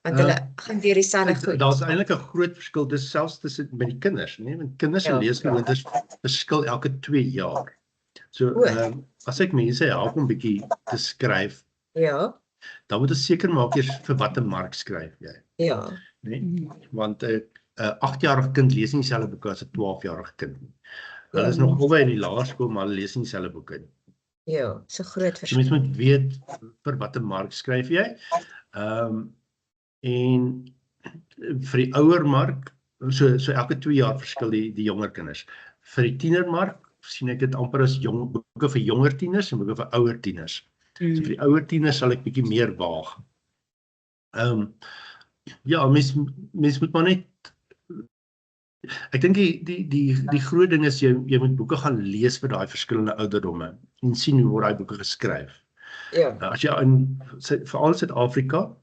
Want hulle gaan deur dieselfde goed. Daar's eintlik 'n groot verskil selfs tussen met die kinders, né? Want kinders se Ja. leesgewoontes verskil elke 2 jaar. So, O. as ek mense help om bietjie te skryf, Ja, dan moet ons seker maak eers vir watter mark skryf jy, ja. né? Want 'n 8-jarige kind lees nie dieselfde boeke as 'n 12-jarige kind nie. Hulle is nog albei in die laerskool, maar hulle lees nie dieselfde boeke nie. Ja, so groot So verskil. mens moet weet vir watter mark skryf jy. En vir die ouer mark, so elke 2 jaar verskil die jonger kinders. Vir die tienermark sien ek dit amper as boeke vir jonger tieners en boeke vir ouer tieners. So vir die ouer tieners sal ek bietjie meer waag. Ja, mens moet maar net, ek dink die groot ding is jy moet boeke gaan lees vir daai verskillende ouderdomme en sien hoe word daai boeke geskryf. Ja, As jy veral in Suid-Afrika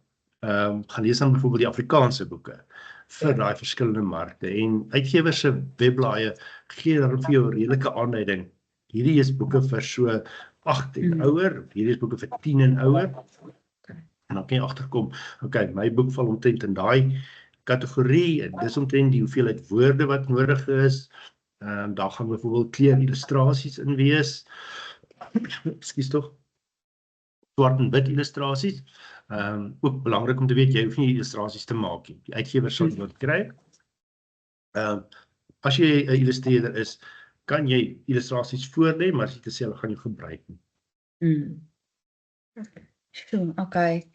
gaan lees dan byvoorbeeld die Afrikaanse boeke vir daai verskillende markte en uitgewers se webblaaie gee dan vir jou 'n redelike aanduiding. Hierdie is boeke vir so 8 en ouer, hierdie is boeke vir 10 en ouer. En dan kan jy agterkom, okay, my boek val omtrent in daai kategorie en dis omtrent die hoeveelheid woorde wat nodig is. Daar gaan byvoorbeeld kleur illustrasies in wees. Ekskuus tog. Swart en wit illustrasies. Ook belangrik om te weet, jy hoef nie illustrasies te maak nie. Die uitgewer sal dit kry. As jy 'n illustreerder is, kan jy illustrasies voorlê, maar as jy te sê, gaan jy gebruik nie. Okay.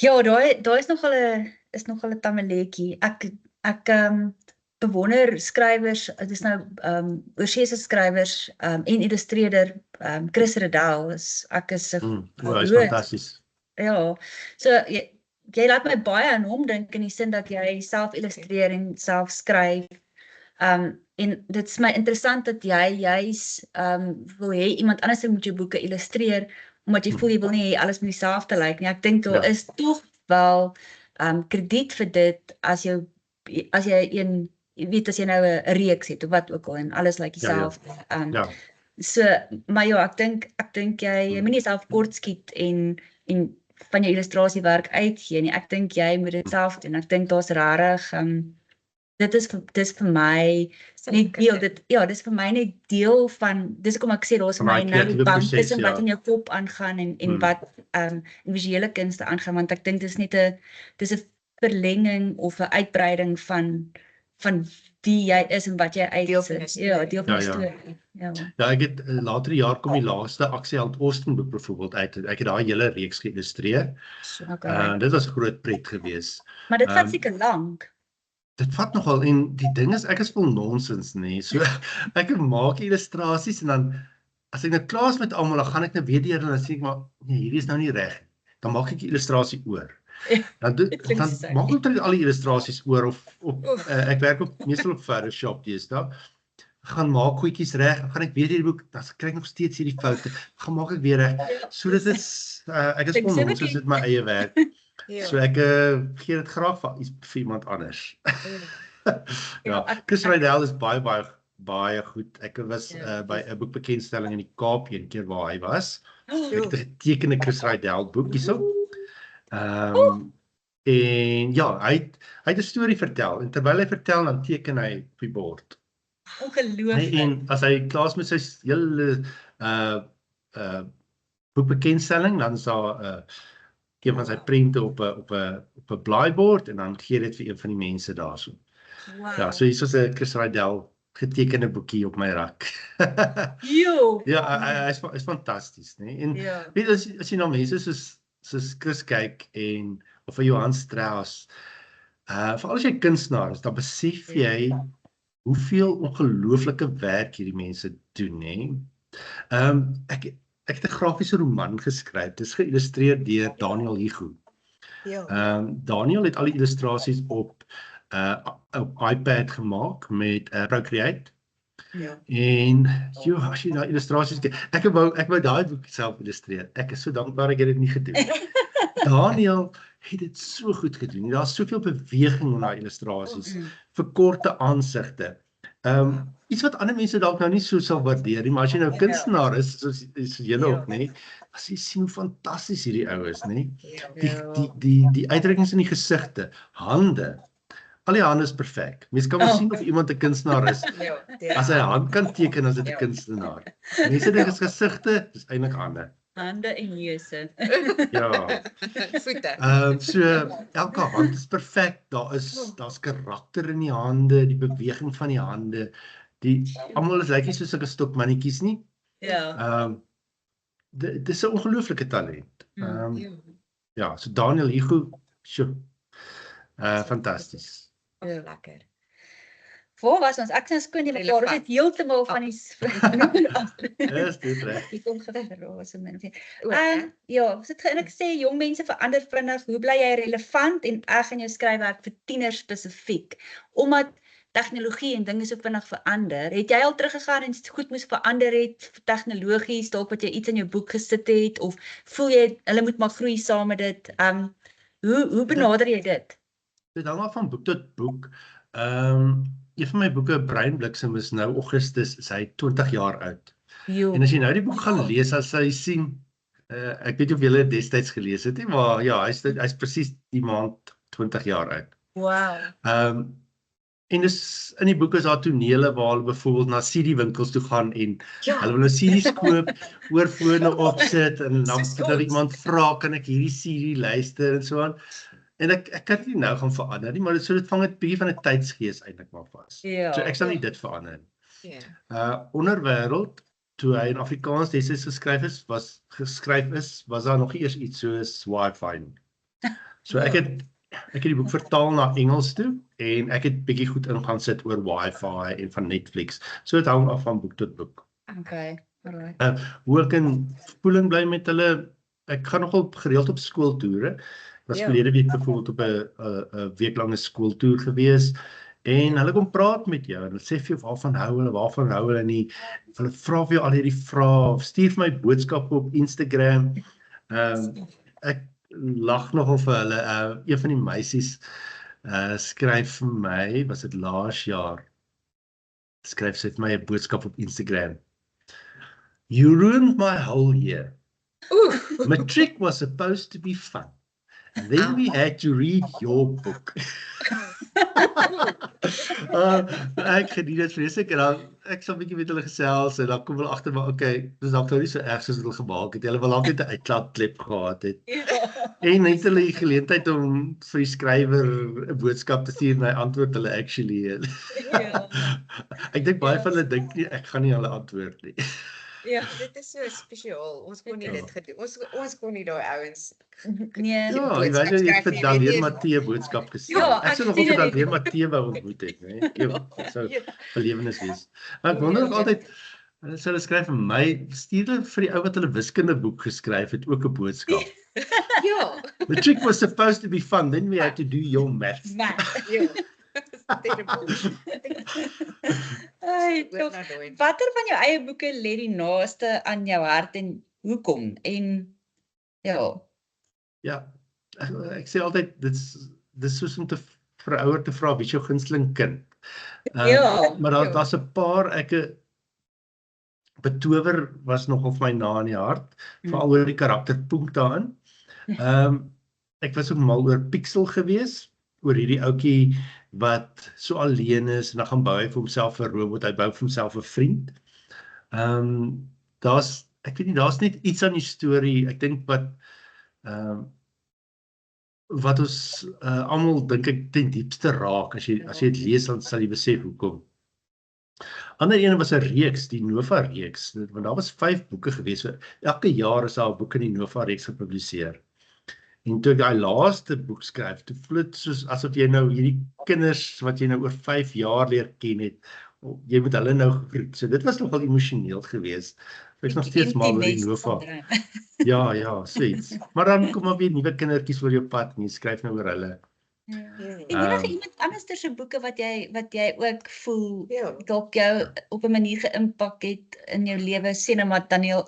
Ja, daar is nogal 'n tammeletjie. Ek bewonder skrywers, dit is nou oorseese skrywers en illustreerder Chris Riddell ek is 'n Ja, is fantasties. Ja, so jy laat my baie aan hom dink in die sin dat jy self illustreer en self skryf. En dit is my interessant dat jy juis wil hê iemand anders moet jou boeke illustreer, omdat jy voel jy wil nie hê alles moet dieselfde lyk nie. Ek dink daar is tog wel krediet vir dit as jy weet as jy nou 'n reeks het of wat ook al en alles lyk dieselfde. So, maar ja, ek dink jy moet nie self kort skiet en van jou illustrasiewerk uitgee nie. Ek dink jy moet dit self doen. Ek dink daar's regtig dis vir my net deel dis vir my net deel van dis hoekom ek sê daar's vir my nou die band tussen wat in jou kop aangaan en wat visuele kunste aangaan, want ek dink dis 'n verlenging of 'n uitbreiding van wie jy is en wat jy uitsit. Ja, deel van die storie. Ja, ek het later die jaar kom die laaste Aksieheld Austin boek byvoorbeeld uit. Ek het daai hele reeks geïllustreer. Dit was groot pret geweest. Maar dit vat seker lank. Dit vat nogal en die ding is ek is vol nonsens nê. So ek maak illustrasies en dan as ek nou klaar is met almal, dan gaan ek nou weer deur en dan sê ek maar nee, hierdie is nou nie reg. Dan maak ek die illustrasie oor. Dan maak ek net al die illustrasies oor of ek werk meestal op Photoshop deesdae. Gaan maak goedjies reg, dan gaan ek weer hierdie boek, dan kry ek nog steeds hierdie foute. Gaan maak ek weer reg. So dit is ek is vol nonsens met my eie werk. So ek gee dit graag vir iemand anders. Chris Riddell is baie goed. Ek was by 'n boekbekendstelling in die Kaap een keer waar hy was. Ek het 'n getekende Chris Riddell boek hierso. En ja, hy het 'n storie vertel en terwyl hy vertel dan teken hy op die bord. Ongelooflik. En as hy klaar is met sy hele boekbekendstelling, dan is daar een van sy prente op 'n blaaibord en dan gee dit vir een van die mense daarso. Ja, so hier is 'n Chris Riddell getekende boekie op my rak. Ja, hy is fantasties, né? En weet as jy na mense soos Chris kyk en of vir Johan Strauss, veral as jy kunstenaar is, dan besef jy hoeveel ongelooflike werk hierdie mense doen, né? Ek het 'n grafiese roman geskryf. Dit is geïllustreer deur Daniel Hugo. Daniel het al die illustrasies op iPad gemaak met Procreate. En as jy daai illustrasies kyk, ek wou daai boek self illustreer. Ek is so dankbaar ek het dit nie gedoen. Daniel het dit so goed gedoen. Daar's soveel beweging in daai illustrasies, verkorte aansigte. Iets wat ander mense dalk nou nie so sal waardeer nie, maar as jy nou kunstenaar is, soos julle ook, nê, as jy sien hoe fantasties hierdie ou is, nê, die uitdrukkings in die gesigte, hande, al die hande is perfek. Mens kan wel sien of iemand 'n kunstenaar is. As hy hand kan teken, as dit 'n kunstenaar. Mense dink is gesigte, dis eintlik hande. Hande en neuse. Ja. Voete. So elke hand is perfek. Daar's karakter in die hande, die beweging van die hande. Almal is lyk nie soos sulke stokmannetjies nie. Ja. Dis 'n ongelooflike talent. Ja, so Daniel Hugo, sjoe. Fantasties. Lekker. Waar was ons? Ek sien skoon die mekaar, ons het heeltemal van die Dis dit reg. die kom gevra so mense. Ja, en ek sê jong mense verander vinnig. Hoe bly jy relevant en eg in jou skryfwerk vir tieners spesifiek? Omdat tegnologie en dinge so vinnig verander. Het jy al teruggegaan en goed moes verander het tegnologies, dalk wat jy iets in jou boek gesit het of voel jy hulle moet maar groei saam met dit? Hoe benader jy dit? Dit hang af van boek tot boek. Een van my boeke, Breinbliksem, is nou Augustus, is hy 20 jaar oud. En as jy nou die boek gaan lees, as jy sien, ek weet nie of julle dit destyds gelees het nie, maar ja, hy's presies die maand 20 jaar oud. Wow. En dis in die boek is daar tonele waar hulle byvoorbeeld na CD-winkels toe gaan en hulle wil 'n CD's koop, oorfone opsit en dan dat iemand vra, kan ek hierdie CD luister en so aan. En ek kan nie nou gaan verander nie, maar dit vang 'n bietjie van 'n tydsgees eintlik maar vas. So ek sal nie dit verander nie. Onderwêreld, toe hy in Afrikaans destyds geskryf is, was daar nog nie eers iets soos Wi-Fi nie. So ek het die boek vertaal na Engels toe en ek het bietjie goed in gaan sit oor Wi-Fi en van Netflix. So dit hang af van boek tot boek. Okay, alright. Hoe ek in voeling bly met hulle, ek gaan nogal gereeld op skooltoere. Ek was verlede week byvoorbeeld op 'n weeklange skooltoer gewees en hulle kom praat met jou en hulle sê vir jou waarvan hou hulle nie. Hulle vra vir jou al hierdie vrae, stuur vir my boodskappe op Instagram. Ek lag nogal vir hulle. Een van die meisies skryf vir my, was dit laas jaar, skryf sy vir my 'n boodskap op Instagram. You ruined my whole year. Matric was supposed to be fun. And then we had to read your book. Ek geniet dit vreeslik en dan ek sal 'n bietjie met hulle gesels en dan kom hulle agter maar okay, dis dalk nou nie so erg soos hulle gemaak het. Hulle wil dalk net 'n uitlaatklep gehad het. En net hulle die geleentheid om vir die skrywer 'n boodskap te stuur en hy antwoord hulle actually. Ek dink baie van hulle dink nie ek gaan nie hulle antwoord nie. Ja, dit is so spesiaal. Ons kon nie dit gedoen. Ons kon nie daai ouens. Nee. Ja, ek weet jy het vir Daleen Matthee boodskap gestuur. Ek sou nog op Daleen Matthee wou ontmoet het, né? Dit sou 'n belewenis wees. Maar ek wonder nog altyd, hulle skryf vir my, stuur hulle vir die ou wat hulle wiskundeboek geskryf het ook 'n boodskap. Ja. The trick was supposed to be fun, then we had to do your maths. Watter van jou eie boeke lê die naaste aan jou hart en hoekom? En ja, ek sê altyd dis soos om vir 'n ouer te vra wie is jou gunsteling kind. Maar daar's 'n paar Betower was nogal vir my na in die hart, veral oor die karakterpunk daarin. Ek was ook mal oor Pixel gewees, oor hierdie ouetjie wat so alleen is en dan gaan bou hy vir homself 'n robot, hy bou vir homself 'n vriend. Ek weet nie, daar's net iets aan die storie, ek dink wat ons almal dink ek ten diepste raak, as jy dit lees, dan sal jy besef hoekom. Ander ene was 'n reeks, die Nova reeks, want daar was 5 boeke gewees, so elke jaar is daar 'n boek in die Nova reeks gepubliseer. En toe ek die laaste boek skryf, toe voel dit soos asof jy nou hierdie kinders wat jy nou oor 5 jaar leer ken het, jy moet hulle nou gegroet. So dit was nogal emosioneel geweest. Ek is nog steeds mal oor die Nova. Ja, so iets. Maar dan kom maar weer nuwe kindertjies oor jou pad en jy skryf nou oor hulle. En enige iemand anders se boeke wat jy ook voel dalk jou op 'n manier geïmpak het in jou lewe, sê nou maar Daniel,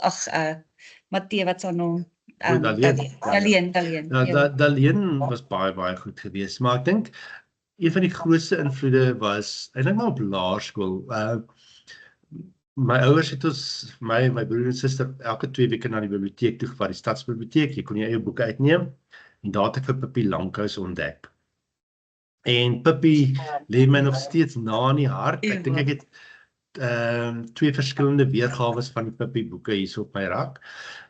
Matthee, wat se naam? Daleen. Daleen was baie goed geweest, maar ek dink een van die grootste invloede was eintlik maar op laerskool. My ouers het ons, my broer en suster, elke 2 weke na die biblioteek toe gevat, die stadsbiblioteek. Jy kon jou eie boeke uitneem. En daar het ek vir Pippi Langkous ontdek. En Pippi lê my nog steeds na in die hart. Ek dink ek het 2 verskillende weergawe van die Pippi boeke hier op my rak.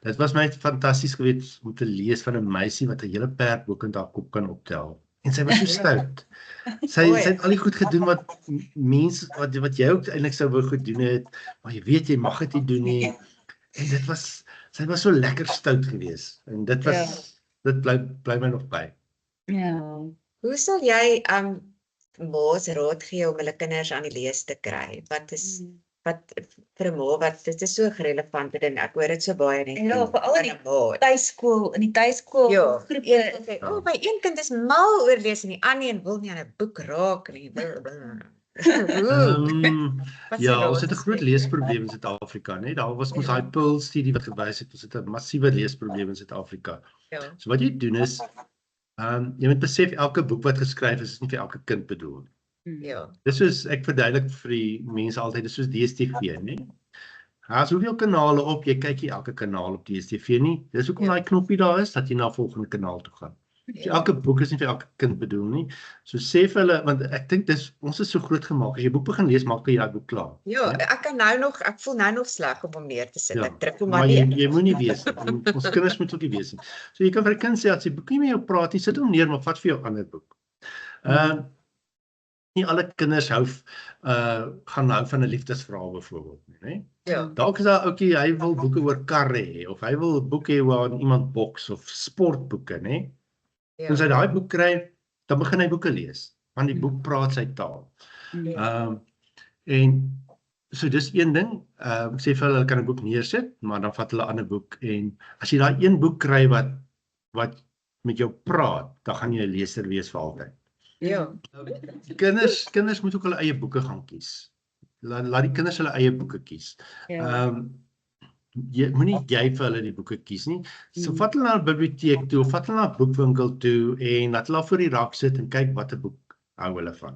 Dit was my fantasties geweest om te lees van 'n meisie wat 'n hele perd boek in haar kop kan optel. En sy was so stout. Sy het al die goed gedoen wat mense wat jy ook eintlik sou wou gedoen het, maar jy weet jy mag dit nie doen nie. En sy was so lekker stout geweest. En dit bly my nog by. Ja. Hoe sal jy ma's raad gee om hulle kinders aan die lees te kry? Wat vir 'n ma, dit is so relevant en ek hoor dit so baie net. Ja, veral in die tuiskool Ja, groepe. my een kind is mal oor lees en die ander een wil nie aan 'n boek raak nie. Ja, ons het 'n groot leesprobleem in Suid-Afrika, né? Daar was mos daai Pearl-studie wat gewys het ons het 'n massiewe leesprobleem in Suid-Afrika. Ja. So wat jy doen is, jy moet besef elke boek wat geskryf is nie vir elke kind bedoel nie. Ja. Dis soos ek verduidelik vir die mense altyd, dis soos DStv, né? Daar's hoeveel kanale op, jy kyk nie elke kanaal op DStv nie. Dis hoekom daai knoppie daar is dat jy na 'n volgende kanaal toe gaan. So elke boek is nie vir elke kind bedoel nie. So sê vir hulle, want ek dink ons is so groot gemaak. As jy boek begin lees, maak jy daai boek klaar. Ja, ek voel nou nog sleg om hom neer te sit. Ek druk hom maar maar jy neer. moenie wees nie. Ons kinders moet ook nie wees nie. So jy kan vir 'n kind sê as die boek nie met jou praat nie, sit hom neer, maar vat vir jou 'n ander boek. Nie alle kinders gaan hou van 'n liefdesverhaal byvoorbeeld nie, né? Ja. Dalk is daar ouetjie, hy wil boeke oor karre hê of hy wil boeke hê waar iemand boks of sportboeke, né? Ja. As hy daai boek kry, dan begin hy boeke lees, want die boek praat sy taal. En so dis een ding, ek sê vir hulle kan 'n boek neersit, maar dan vat hulle 'n ander boek en as jy daai een boek kry wat met jou praat, dan gaan jy 'n leser wees vir altyd. Ja. Kinders moet ook hulle eie boeke gaan kies. Laat die kinders hulle eie boeke kies. Moenie jy vir hulle die boeke kies nie. So vat hulle na 'n biblioteek toe of vat hulle na 'n boekwinkel toe en laat hulle voor die rak sit en kyk watter boek hou hulle van.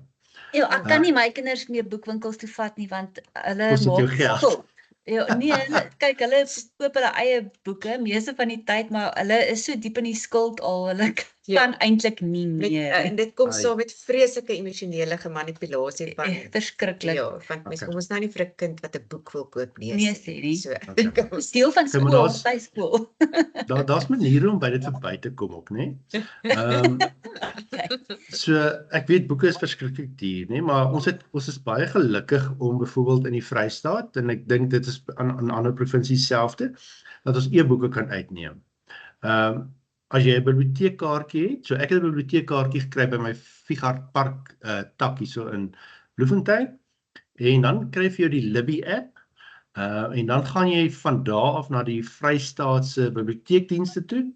Ja, ek kan nie my kinders meer boekwinkels toe vat nie want hulle Kos dit jou maak geld? skuld. Ja, nee, kyk, hulle koop hulle eie boeke meeste van die tyd, maar hulle is so diep in die skuld al, hulle kan eintlik nie meer. En dit kom saam met vreeslike emosionele manipulasie van Verskriklik. ja, want mens kom ons nou nie vir 'n kind wat 'n boek wil koop lees. Nee, sê nie. So Dis deel van Ja, maar skool, daar's- tuiskool. Daar's maniere om by dit verby te kom ook, né? So ek weet boeke is verskriklik duur, né, maar ons is baie gelukkig om byvoorbeeld in die Vrystaat en ek dink dit is aan ander provinsies selfde dat ons e-boeke kan uitneem. As jy 'n biblioteekkaartjie het, so ek het 'n biblioteekkaartjie gekry by my Figart Park takkie so in Bloemfontein en dan kry jy vir jou die Libby app en dan gaan jy van daar af na die Vrystaatse biblioteekdienste toe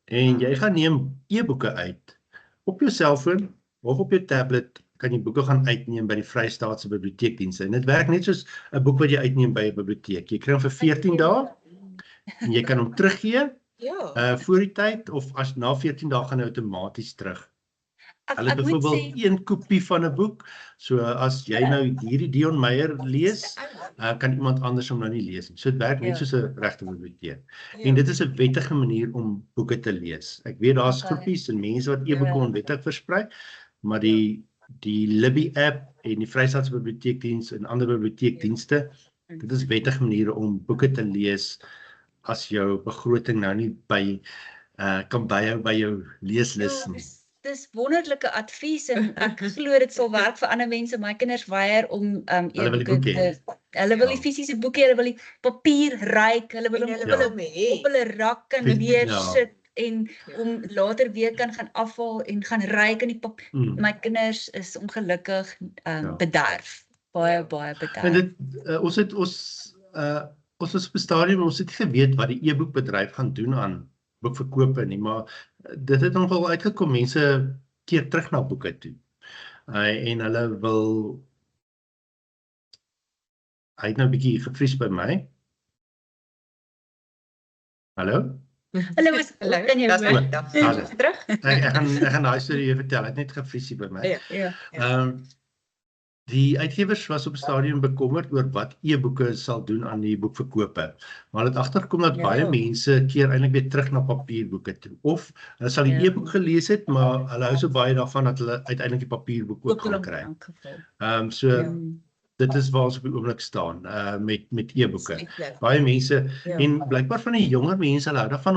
en jy gaan neem e-boeke uit. Op jou selfoon of op jou tablet kan jy boeke gaan uitneem by die Vrystaatse biblioteekdienste. En dit werk net soos 'n boek wat jy uitneem by 'n biblioteek. Jy kry hom vir 14 dae en jy kan hom teruggee voor die tyd of as na 14 dae gaan hy outomaties terug. Hulle het byvoorbeeld een kopie van 'n boek. So as jy nou hierdie Dion Meyer lees, kan iemand anders hom nou nie lees nie. So dit werk net soos 'n regte biblioteek. En dit is 'n wettige manier om boeke te lees. Ek weet daar's groepies en mense wat e-boeke onwettig versprei, maar die Libby app en die Vrystaatse Biblioteekdiens en ander biblioteekdienste, dit is wettige maniere om boeke te lees as jou begroting nou nie kan byhou by jou leeslys nie. Dis wonderlike advies en ek glo dit sal werk vir ander mense. My kinders weier om e-boeke te hulle wil die fisiese boeke, hulle wil die papier ryk, hulle wil hom op hulle rak kan neersit en om later weer kan gaan afhaal en gaan ryk in die papier. My kinders is ongelukkig bederf. Baie bederf. En dit ons was op 'n stadium, ons het nie geweet wat die e-boekbedryf gaan doen aan boekverkope nie, maar dit het nogal uitgekom, mense keer terug na boeke toe. En hulle wil, hy het nou 'n bietjie gevries by my. Hallo? Hulle was Hallo, ook in jou dis woord. my dag. Hallo. Terug? Ek gaan daai storie weer vertel, hy het net gefriesie by my. Ja. Ja. Die uitgewers was op 'n stadium bekommerd oor wat e-boeke sal doen aan die boekverkope. Maar hulle het agtergekom dat Ja. baie mense keer eintlik weer terug na papierboeke toe. Of hulle sal die Ja. e-boek gelees het, maar hulle hou so baie daarvan dat hulle uiteindelik die papierboek ook gaan kry. So Ja. dit is waar ons op die oomblik staan met e-boeke. Skriklik. Baie mense Ja. en blykbaar van die jonger mense hulle hou daarvan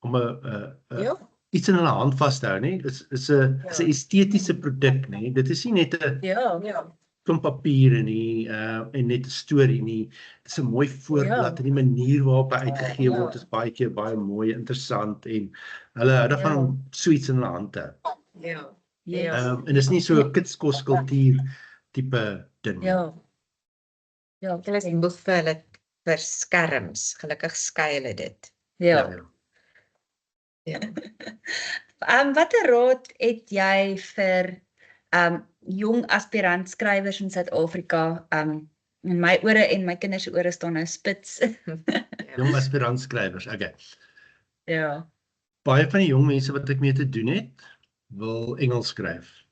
om 'n Ja. iets in hulle hand vas te hou, nee. Dit is 'n estetiese produk, nee. Dit is nie net 'n Ja. klomp papier nie en net 'n storie nie. Dit is 'n mooi voorblad en die manier waarop hy uitgegee word is baie keer baie mooi, interessant en hulle hou daarvan om so iets in hulle hand te hou. Ja. Ja. En dis nie so 'n kitskoskultuur tipe ding. Ja. Ja. Hulle is moeg vir hulle vir skerms. Gelukkig skei hulle dit. Ja. Ja. Watter raad het jy vir jong aspirant skrywers in Suid-Afrika? In my ore en my kinders se ore staan nou spits. Jong aspirant skrywers. Okay. Ja. Baie van die jong mense wat ek mee te doen het, wil Engels skryf.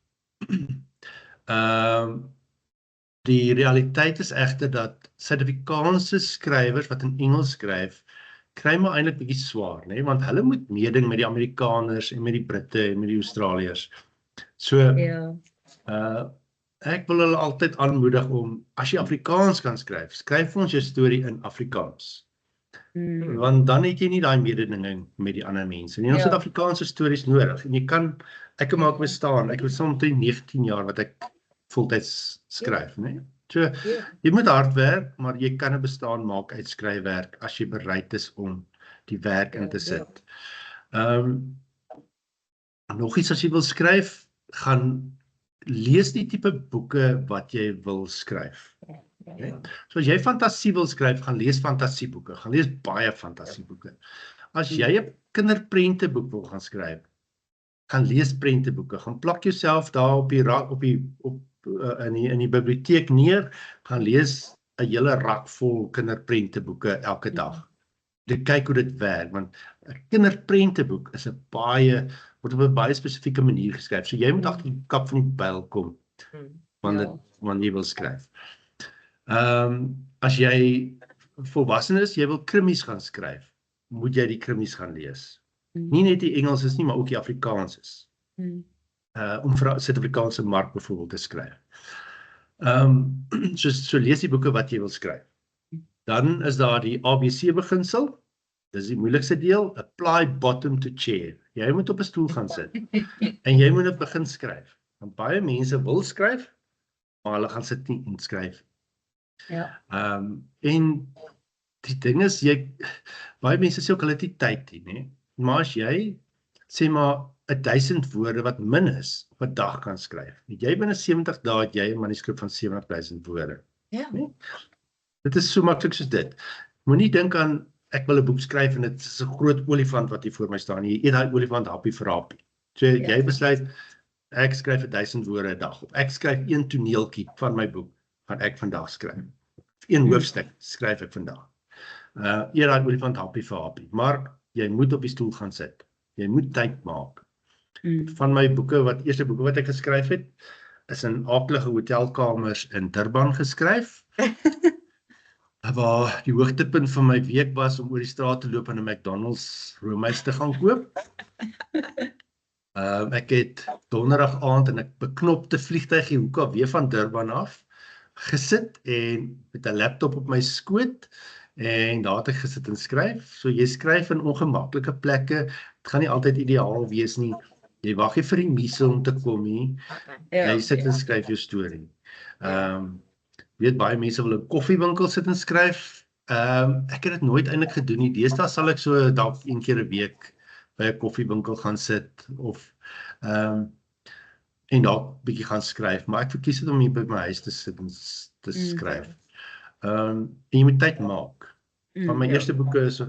Die realiteit is egter dat Suid-Afrikaanse skrywers wat in Engels skryf, kry maar eintlik bietjie swaar, nee, want hulle moet meeding met die Amerikaners en met die Britte en met die Australiërs. So Ja. ek wil hulle altyd aanmoedig om as jy Afrikaans kan skryf, skryf vir ons jou storie in Afrikaans. Want dan het jy nie daai mededinging met die ander mense nie. Ons het Afrikaanse stories nodig en jy kan ek maak bestaan. Ek was soms 19 jaar wat ek voltyds skryf, nee. So jy moet hard werk, maar jy kan 'n bestaan maak uit skryfwerk as jy bereid is om die werk in te sit. Nog iets as jy wil skryf, gaan lees die tipe boeke wat jy wil skryf. Okay? So as jy fantasie wil skryf, gaan lees fantasieboeke, gaan lees baie fantasieboeke. As jy 'n kinderprenteboek wil gaan skryf, gaan lees prenteboeke, gaan plak jouself daar op die rak in die biblioteek neer, gaan lees 'n hele rak vol kinderprenteboeke elke dag. Dit kyk hoe dit werk, want 'n kinderprenteboek is 'n word op 'n baie spesifieke manier geskryf. So jy moet agter die kap van die pyl kom wanneer jy wil skryf. As jy volwasse is, jy wil krimies gaan skryf, moet jy die krimies gaan lees. Nie net die Engels is nie, maar ook die Afrikaans is. Om vir Suid-Afrikaanse mark byvoorbeeld te skryf. So lees die boeke wat jy wil skryf. Dan is daar die ABC beginsel. Dis die moeilikste deel, apply bottom to chair. Jy moet op 'n stoel gaan sit en jy moet begin skryf. Want baie mense wil skryf, maar hulle gaan sit nie en skryf. Ja. En die ding is, baie mense sê ook hulle het nie tyd nie, né? Maar as jy sê maar 1000 woorde wat min is op 'n dag kan skryf. Jy binne 70 dae het jy 'n manuskrip van 70.000 woorde. Ja. Nee? Dit is so maklik soos dit. Moenie dink aan ek wil 'n boek skryf en dit is 'n groot olifant wat hier voor my staan. Jy eet daai olifant happie vir happie. So jy besluit ek skryf 1000 woorde 'n dag of ek skryf een toneeltjie van my boek gaan ek vandag skryf. Een hoofstuk skryf ek vandag. Eet daai olifant happie vir happie. Maar jy moet op die stoel gaan sit. Jy moet tyd maak. Van my eerste boeke wat ek geskryf het, is in aaklige hotelkamers in Durban geskryf. Waar die hoogtepunt van my week was om oor die straat te loop en 'n McDonald's roomys te gaan koop. Ek het donderdag aand in 'n beknopte vliegtuigie hoeka weer van Durban af gesit en met 'n laptop op my skoot en daar het ek gesit en skryf. So jy skryf in ongemaklike plekke. Dit gaan nie altyd ideaal wees nie. Jy wag nie vir die muse om te kom nie. Jy sit en skryf jou storie. Weet baie mense wil 'n koffiewinkel sit en skryf. Ek het dit nooit eintlik gedoen nie. Deesdae sal ek so dalk een keer 'n week by 'n koffiewinkel gaan sit of en dalk bietjie gaan skryf, maar ek verkies dit om hier by my huis te sit en te skryf. En jy moet tyd maak. Van my eerste boeke is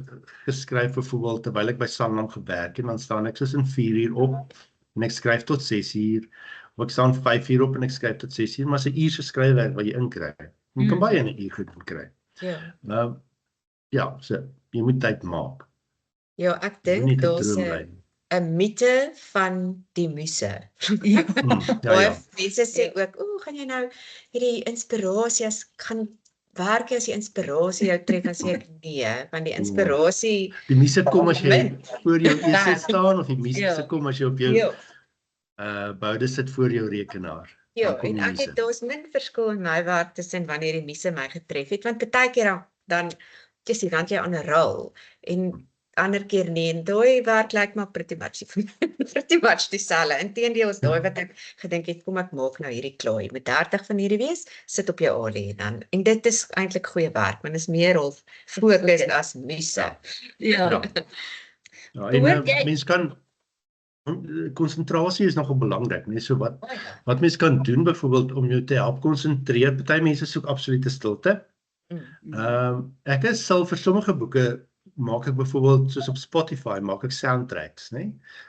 geskryf byvoorbeeld terwyl ek by Sanlam gewerk het, en dan staan ek soos in 4 uur op en ek skryf tot 6 uur. Of ek staan 5 uur op en ek skryf tot 6 uur, maar 'n uur se skryfwerk wat jy inkry. Jy kan baie in 'n uur gedoen kry. Ja, so jy moet tyd maak. Ja, ek Moenie dink te daar's droom bly. 'n mite van die muse. Ja. Ja, Baie ja. mense sê ook, gaan jy nou hierdie inspirasie gaan werk jy as die inspirasie jou tref, dan sê ek nee, want die inspirasie Die muse kom as jy Min. voor jou esel staan of die muse Ja. kom as jy op jou Ja, boude sit voor jou rekenaar. ja, Dan kom en die ek muse. het daar's min verskil in my werk tussen wanneer die muse my getref het, want baie keer dan jy dan jy aan 'n rol en ander keer nie, en daai werk lyk maar pretty much dieselfde. Inteendeel is daai wat ek gedink het, kom ek maak nou hierdie klaar. Jy moet 30 van hierdie wees, sit op jou alie dan. En dit is eintlik goeie werk, want is meer of fokus as muse. Ja. Ja, Behoort en jy- mens kan konsentrasie is nogal belangrik, nee, so wat mens kan doen byvoorbeeld om jou te help konsentreer. Party mense soek absolute stilte. Ek is sal vir sommige boeke maak ek byvoorbeeld soos op Spotify maak ek soundtracks, né?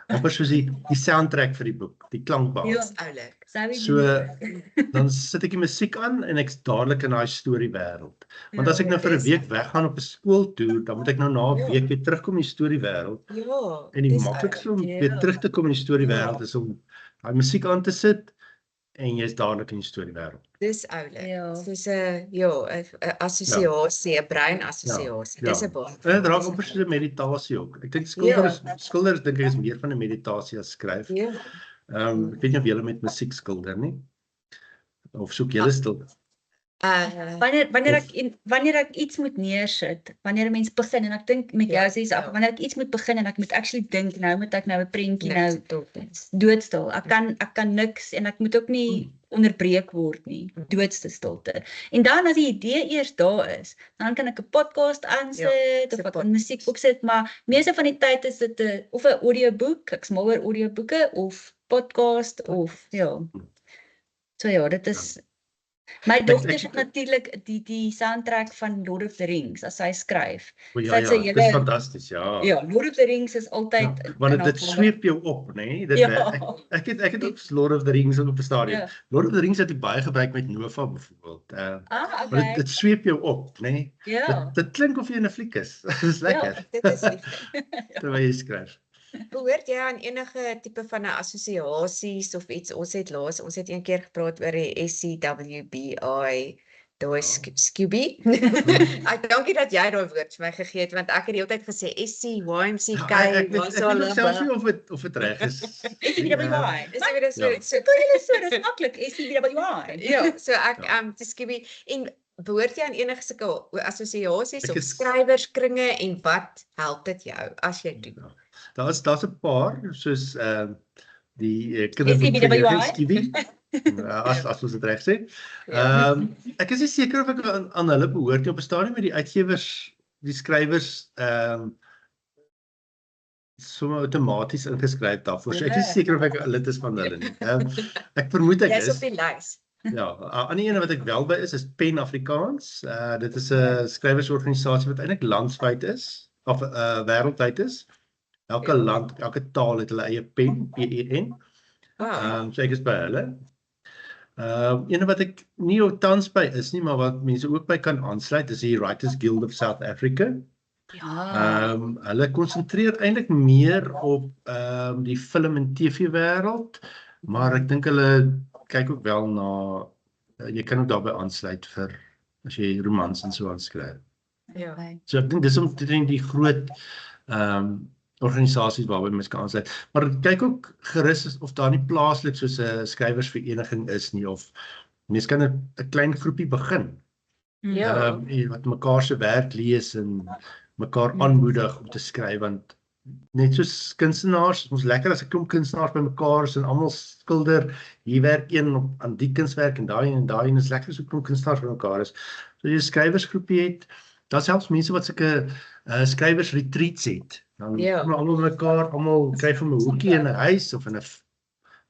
Amper soos die soundtrack vir die boek, die klankbaan. Ja. Dis oulik. So dan sit ek die musiek aan en ek's dadelik in daai storie wêreld. Want as ek nou vir 'n week weggaan op 'n skooltoer, dan moet ek nou na 'n week weer terugkom in die storie wêreld. Ja, En die dis maklikste om Ja. weer terug te kom in die storie Ja. wêreld is om daai musiek aan te sit en jy's dadelik in die storie wêreld. Dis oulik. Ja. Soos 'n assosiasie, 'n breinassosiasie. Ja. Dis 'n baie. En dit raak amper soos 'n meditasie ook. Ek dink skilders dink ek is meer van 'n meditasie as skryf. Ja. Ek weet nie of julle met musiek skilder nie. Of soek julle stil. Wanneer ek iets moet neersit, wanneer 'n mens begin en ek dink met jou sê Ja. wanneer ek iets moet begin en ek moet actually dink nou moet ek nou 'n prentjie nou Niks doodstil. Ek kan niks en ek moet ook nie onderbreek word nie. Doodste stilte. En dan as die idee eers daar is, dan kan ek 'n podcast aansit of ek kan musiek opsit, maar meeste van die tyd is dit 'n of 'n audioboek, ek's mal oor audioboeke of podcast of ja. So ja, dit is my dogter het natuurlik die soundtrack van Lord of the Rings as sy skryf. O ja, Sy sê dit julle- is fantasties, ja. Ja, Lord of the Rings is altyd Want dit sweep jou op, né? Dit Ja. ek het ook Lord of the Rings op 'n stadium. Ja. Lord of the Rings het ek baie gebruik met Nova byvoorbeeld. Ah, Maar okay. dit sweep jou op, né? Ja. Dit klink of jy in 'n fliek is. Dit is lekker Dit is lief. terwyl jy skryf. Behoort jy aan enige tipe van 'n assosiasies of iets? Ons het een keer gepraat oor die SCWBI, daai Scooby. Dankie dat jy daai woord vir my gegee het, want ek het die hele tyd gesê SCYMCK. Ek weet selfs nie of dit reg is. SCBWI. Dis ek dit Ja. so Dis maklik, SCBWI. ja, so ek Ja. dis Scooby en behoort jy aan enige sulke assosiasies Ek of is- skrywerskringe en wat help dit jou as jy doen? Daar's 'n paar soos die SCBWI? Skibby. As ons dit reg sê. Ja. Ek is nie seker of ek aan hulle behoort nie op 'n stadium met die uitgewers, die skrywers sommer outomaties ingeskryf daarvoor. So ek is seker of ek lid is van hulle nie. Ek vermoed ek Jy's is. op die lys. Ja, aan die ene wat ek wel by is Pen Afrikaans. Dit is 'n skrywersorganisasie wat eintlik landwyd is of wêreldwyd is. Elke land, elke taal het hulle eie pen, PEN. Wow. So ek is by hulle. Een wat ek nie tans by is nie, maar wat mense ook by kan aansluit is die Writers Guild of South Africa. Ja. Hulle konsentreer eintlik meer op die film en TV wêreld, maar ek dink hulle kyk ook wel na jy kan ook daarbey aansluit vir as jy romans en so aanskryf. Ja. So ek dink dis omtrent die groot organisasies waarby mens kan aansluit. Maar kyk ook gerus of daar nie plaaslik soos 'n skrywersvereniging is nie, of mens kan 'n klein groepie begin. Ja. Wat mekaar se werk lees en mekaar aanmoedig om te skryf, want net soos kunstenaars, ons lekker as 'n klomp kunstenaars by mekaar is en almal skilder, hier werk een aan die kunswerk en daai en is lekker so 'n klomp kunstenaars by mekaar is. So jy 'n skrywersgroepie het, daar selfs mense wat sulke skrywersretreats het. Dan kom almal mekaar, almal kry van 'n hoekie in 'n huis of in 'n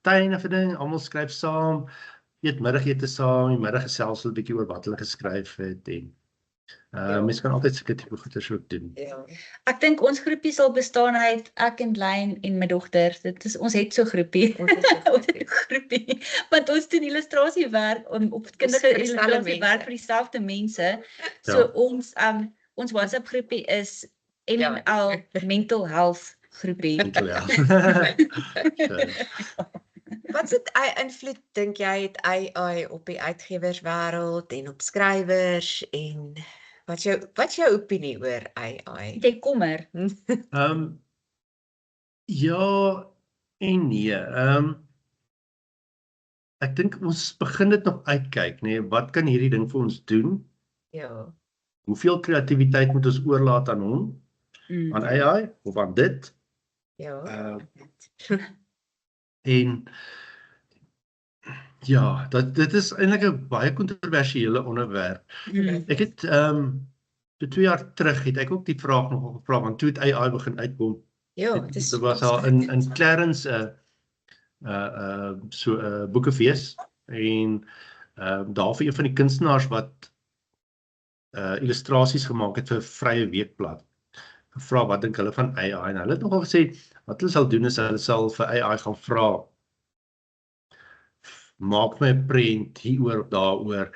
tuin of 'n ding, almal skryf saam, eet middagete saam, die middag gesels hulle 'n bietjie oor wat hulle geskryf het en mense kan altyd sulke tipe goeders ook doen. Ja. Ek dink ons groepie sal bestaan uit ek en Lyn en my dogter. Ons het so groepie. Ons is so Ons het 'n groepie. Want ons doen illustrasiewerk op kindige vir dieselfde illustrasiewerk mense. vir dieselfde mense. So ons WhatsApp groepie is MML mental health groepie. Mental health. So, Wat se invloed dink jy het AI op die uitgewerswêreld en op skrywers en wat is jou opinie oor AI? Het jy kommer? ja en nee. Ek dink ons begin dit nog uitkyk, nee, wat kan hierdie ding vir ons doen? Ja. Hoeveel kreatiwiteit moet ons oorlaat aan hom, aan AI of aan dit? Ja. En ja, dit is eintlik 'n baie kontroversiële onderwerp. Ek het so 2 jaar terug het ek ook die vraag nogal gevra, want toe het AI begin uitkom. Ja, dis Dit was al in Clarence so 'n boekefees en daar vir een van die kunstenaars wat illustrasies gemaak het vir Vrye Weekblad. Gevra wat dink hulle van AI en hulle het nogal gesê wat hulle sal doen is hulle sal vir AI gaan vra maak my 'n prent hieroor of daaroor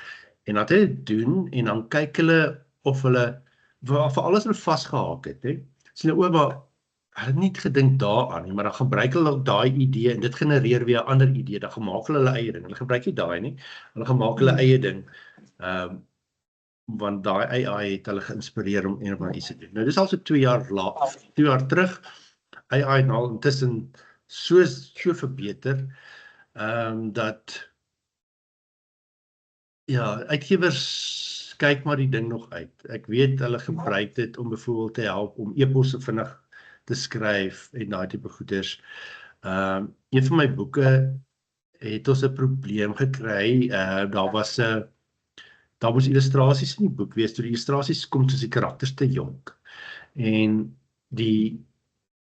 en dat hy dit doen en dan kyk hulle of hulle vir alles hulle vasgehaak het, hè. Sien nou maar hulle het nie gedink daaraan nie, maar dan gebruik hulle ook daai idee en dit genereer weer 'n ander idee, dan gemaak hulle hulle eie ding. Hulle gebruik nie daai nie. Hulle gemaak hulle eie ding. Want daai AI het hulle geïnspireer om een of ander iets te doen. Nou dis al so 2 jaar terug. AI het nou intussen so verbeter dat ja, uitgewers kyk maar die ding nog uit. Ek weet hulle gebruik dit om byvoorbeeld te help om e-posse vinnig te skryf en daai tipe goeders. Een van my boeke het ons 'n probleem gekry. Daar moes illustrasies in die boek wees. Toe die illustrasies kom soos die karakters te jonk. En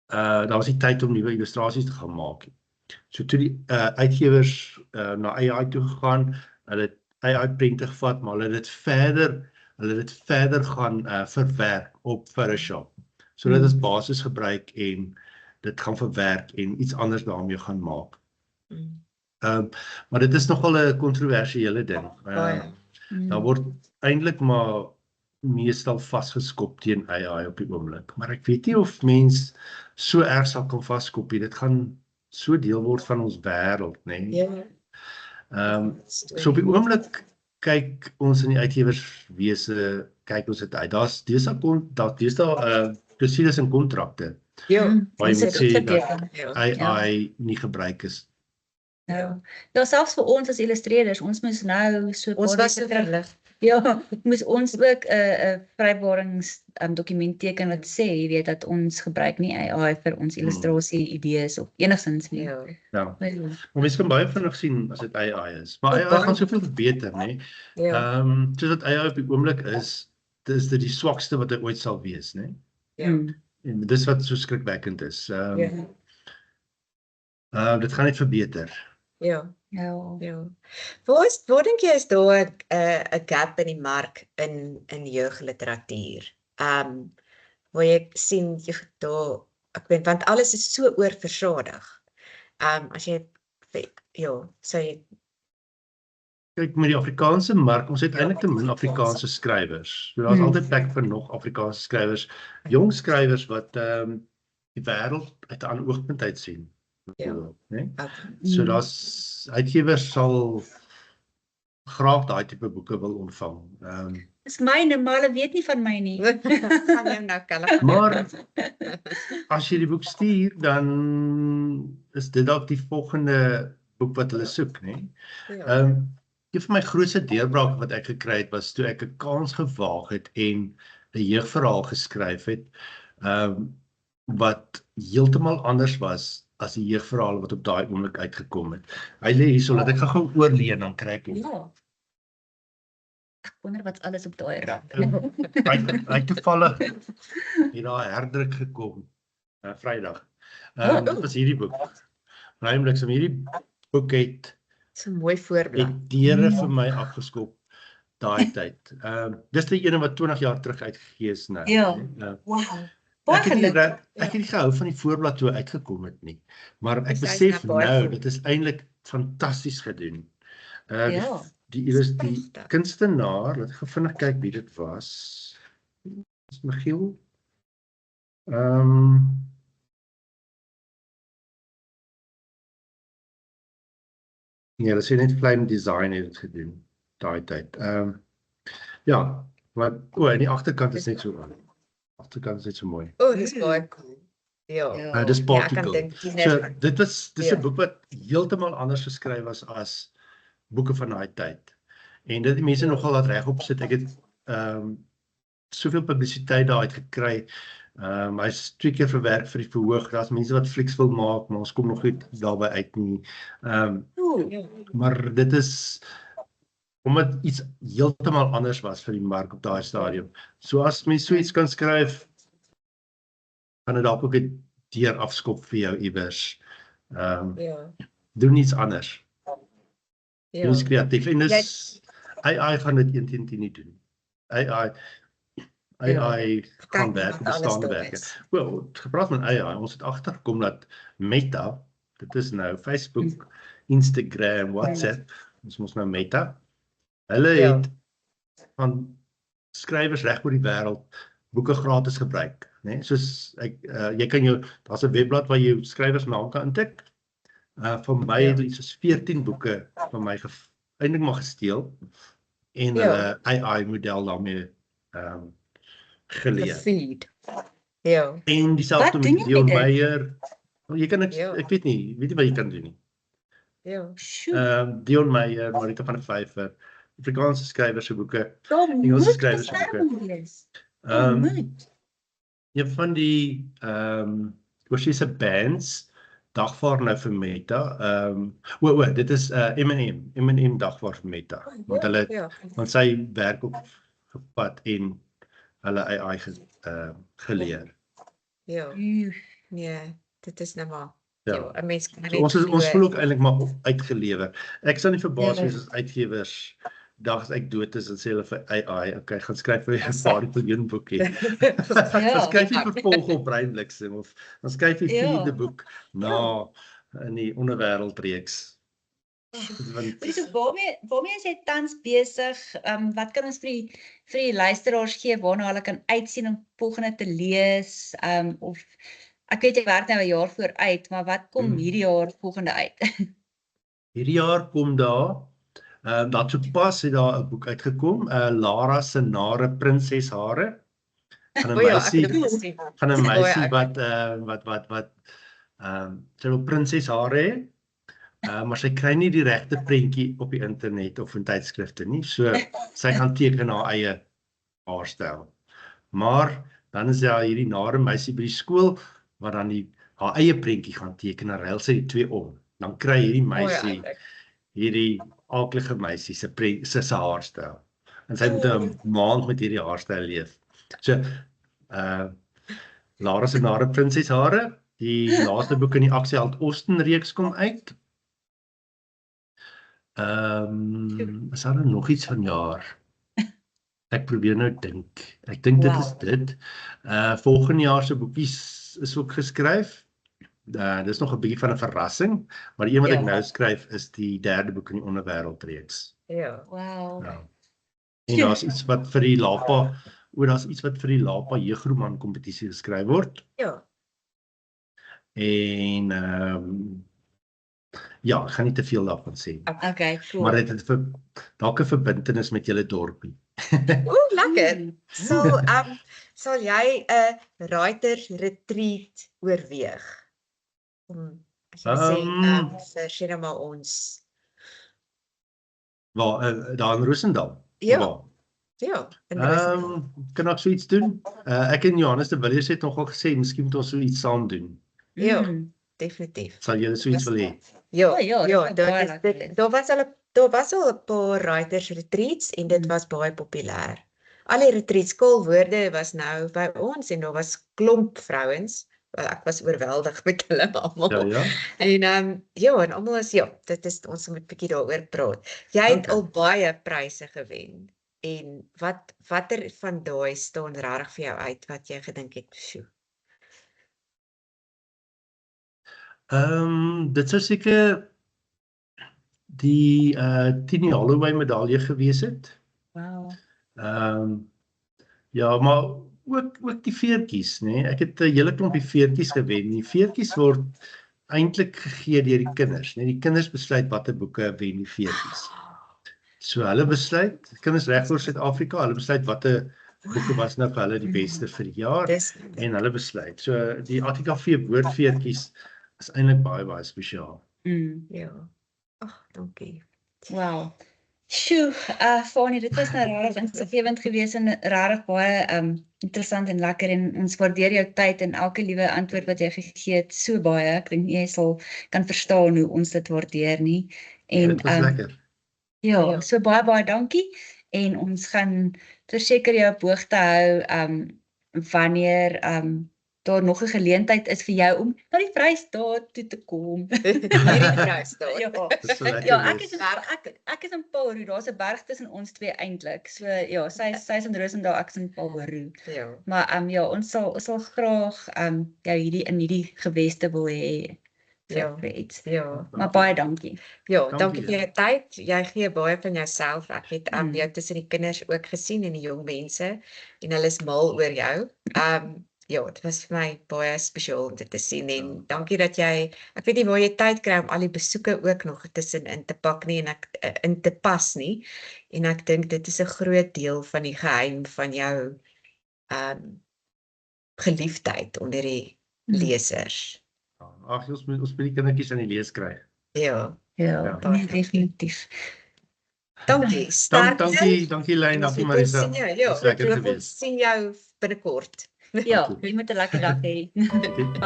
daar was nie tyd om nuwe illustrasies te gaan maak. So toe die uitgewers na AI toe gegaan, hulle het AI prente gevat, maar hulle het dit verder gaan verwerk op Photoshop. So dit as basis gebruik en dit gaan verwerk en iets anders daarmee gaan maak. Maar dit is nogal 'n kontroversiële ding. Daar word eintlik maar meestal vasgeskop teen AI op die oomblik. Maar ek weet nie of mens so erg sal kan vaskop nie. Dit gaan so deel word van ons wêreld, né? Ja. So op die oomblik kyk ons in die uitgewerswese, kyk ons dit uit. Daar's presies in kontrakte. Ja. Waar jy moet sê geteken. dat AI nie gebruik is. Ja, selfs vir ons as illustreerders, ons moes nou so Ons paar was weke so terug- verlig. Ja, moes ons ook 'n vrywarings dokument teken wat sê, jy weet, dat ons gebruik nie AI vir ons illustrasie idees of enigsins nie. Ja. Ja. Ja. Maar mense kan baie vinnig sien as dit AI is. Maar Ook AI gaan baie. soveel verbeter, né? Ja. Soos wat AI op die oomblik is dit die swakste wat hy ooit sal wees, né? Ja. En dis wat so skrikwekkend is. Ja. Dit gaan net verbeter. Ja. Ja. Ja. Waar dink jy is daar 'n gap in die mark in jeugliteratuur? Waar jy sien daar, ek weet, want alles is so oorversadig. As jy sou jy Kyk, met die Afrikaanse mark, ons het eintlik te min Afrikaanse skrywers. So daar's altyd plek vir nog Afrikaanse skrywers, jong skrywers wat die wêreld uit 'n ander oogpunt uit sien. Ja. Nee? So daar's uitgewers sal graag daai tipe boeke wil ontvang. Dis myne, maar hulle weet nie van my nie. gaan jy nou kallig. Maar as jy die boek stuur, dan is dit dalk die volgende boek wat hulle soek, né? Ja. Een van my grootste deurbraak wat ek gekry het, was toe ek 'n kans gewaag het en 'n jeugverhaal geskryf het, wat heeltemal anders was as die jeugverhale wat op daai oomblik uitgekom het. Hy lê hierso, laat ek gou oorleen, dan kry ek hom. Ja. Ek wonder wat's alles op daai Ja, rak. hy toevallig het daar herdruk gekom, Vrydag. Dit was hierdie boek. Ruimliks, hierdie boek het So 'n mooi voorblad. deure vir my afgeskop daai tyd. Dis die ene wat 20 jaar terug uitgegee is nou. Ja. Wow. Baie Ek het nie geluk. gehou van die voorblad toe uitgekom het nie. Maar ek Dus hy is besef nou baie nou, goed. dit is eintlik fantasties gedoen. Ja. Die Pragtig. kunstenaar, laat ek gou vinnig kyk wie dit was. Is Michiel Nee, hulle sê net Flame Design het dit gedoen, daai tyd. Ja, maar en die agterkant is net so mooi. Agterkant is net so mooi. Dis baie cool. Ja. Ja. Dis Ja, ek kan Particle. dink So dis Ja. 'n boek wat heeltemal anders geskryf was as boeke van daai tyd. En dit die mense nogal laat regop sit. Ek het soveel publisiteit daaruit gekry. Hy's 2 keer verwerk vir die verhoog. Daar's mense wat flieks wil maak, maar ons kom nog nie daarby uit nie. Maar dit is omdat iets heeltemal anders was vir die mark op daai stadium. So as mens so iets kan skryf, kan dit dalk ook 'n deur afskop vir jou iewers. Doen iets anders. Doen iets kreatief. En dis AI gaan dit 1-10 nie doen. AI gaan werk op bestaande werke. Wel, gepraat van AI, ons het agtergekom dat Meta, dit is nou Facebook, Instagram, WhatsApp, ons mos nou Meta. Hulle het van skrywers reg oor die wêreld boeke gratis gebruik, né? Soos jy kan daar's 'n webblad waar jy jou skrywersnaam kan intik. Van my het iets soos 14 boeke van my eintlik maar gesteel en hulle AI model daarmee geleer. Feed. Ja. En dieselfde Wat doen met jy Dion met dit? Meyer. Jy kan ek weet nie wat jy kan doen nie. Ja. Dion Meyer, Marita van der Vyver, Afrikaanse skrywers se boeke, Engelse skrywers se boeke. Een van die oorseese bands dagvaar nou vir Meta. Dit is M&M dagvaar vir Meta. Want sy werk op gepad en hulle AI geleer. Ja. Nee, dit is nou maar. Ja. 'n mens kan So ons voel ook eintlik maar uitgelewer. Ek sal nie verbaas wees as uitgewers dag ek dood is en sê hulle vir AI, okay, gaan skryf vir 'n paar miljoen boekie. Dan skryf jy vervolg op Breinbliksem of dan skryf jy 4de boek in die onderwêreldreeks. So waarmee is jy tans besig? Wat kan ons vir die luisteraars gee waarna hulle kan uitsien om volgende te lees? Of ek weet jy werk nou 'n jaar vooruit, maar wat kom hierdie jaar volgende uit? Hierdie jaar kom daar sopas het daar 'n boek uitgekom, Lara se nare prinseshare. Van 'n meisie wat sy wil prinseshare hê. Maar sy kry nie die regte prentjie op die internet of in tydskrifte nie, so sy gaan teken haar eie haarstyl. Maar dan is daar hierdie nare meisie by die skool wat dan haar eie prentjie gaan teken en ruil sy die twee om. Dan kry hierdie meisie hierdie aaklige meisie se haarstyl. En sy moet 'n maand met hierdie haarstyl leef. So Lara se nare prinseshare, die laaste boek in die Aksieheld Austen reeks kom uit. Is daar nog iets vanjaar? Ek probeer nou dink. Ek dink dit is dit. Volgende jaar se boekies is ook geskryf. Dis nog 'n bietjie van 'n verrassing, maar die een wat ek nou skryf is die 3de boek in die onderwêreldreeks. Ja. Wow. En daar's iets wat vir die LAPA jeugroman kompetisie geskryf word. Ja. En ek gaan nie te veel daarvan sê. Okay, cool. Maar dit het dalk 'n verbintenis met julle dorpie. Lekker. Sal jy 'n writers retreat oorweeg? As jy sê, vir maar ons. Waar, daar in Roosendaal? Ja, in kan ek so iets doen? Ek en Johannes de Villiers het nogal gesê, miskien moet ons so iets saam doen. Ja, definitief. Sal julle so iets wil hê? Daar was al 'n paar writers retreats en dit was baie populêr. Al die retreats, skoolwoorde was nou by ons en daar was klomp vrouens. Ek was oorweldig met hulle almal. Ja. En en almal is dit is ons moet 'n bietjie daaroor praat. Jy het al baie pryse gewen. En watter van daai staan regtig vir jou uit wat jy gedink het, "Sjoe." Dit sou seker die Tini Holloway medalje gewees het. Wow. Ja, maar ook die veertjies, nê. Ek het 'n hele klompie veertjies gewen. Die veertjies word eintlik gegee deur die kinders, nê. Die kinders besluit watter boeke wen die veertjies. So hulle besluit, kinders reg oor Suid-Afrika, hulle besluit watter boeke was nou vir hulle die beste vir die jaar Dis en hulle besluit. So die ATKV woordveertjies is eintlik baie spesiaal. ja. Ag, dankie. Wow. Sjoe, Fanie, dit was nou regtig insiggewend geweest en regtig baie interessant en lekker en ons waardeer jou tyd en elke liewe antwoord wat jy gegee het so baie. Ek dink jy sal kan verstaan hoe ons dit waardeer nie. En Dit was lekker. ja, so baie dankie en ons gaan verseker jou op hoogte hou wanneer daar nog 'n geleentheid is vir jou om na die Vrystaat toe te kom. Hierdie Vrystaat. Ja. Dit sal lekker Ja, wees. ek is in Paulroo, daar's 'n berg tussen ons twee eintlik. So ja, sy is in Roosendaal, ek is in Paulroo. Ja. Maar ja, ons sal graag jou in hierdie geweste wil hê Ja. vir iets. Ja. Maar baie dankie. Ja, Dankie dankie vir julle. jou tyd. Jy gee baie van jouself. Ek het Mm. jou tussen die kinders ook gesien en die jong mense en hulle is mal oor jou. Ja, dit was vir my baie spesiaal om dit te sien en dankie dat jy, ek weet nie waar jy tyd kry om al die besoeke ook nog tussenin te pak nie en in te pas nie. En ek dink dit is 'n groot deel van die geheim van jou geliefdheid onder die lesers. Ag, ons moet die kindertjies aan die lees kry. Ja, Ja, Ja. nee, definitief. dankie. Dankie Lyn, dankie Marisa. Ja, Dis lekker ons gewees. sien jou binnekort. Ja, jy moet 'n lekker dag hê.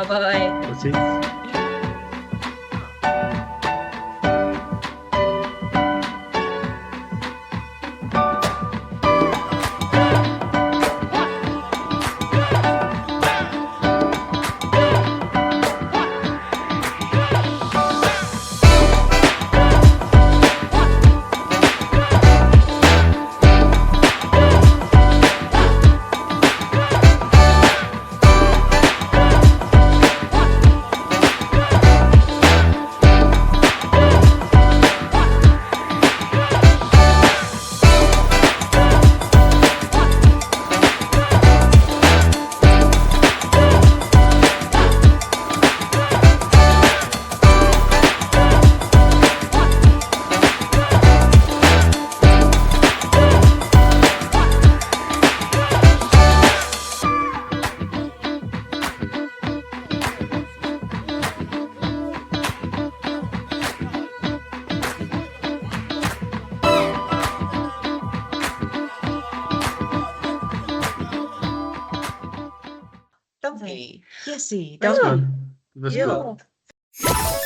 Bye. Totsiens. Dankie. Jessie, Dis dankie. goed. Dit was Ja. goed.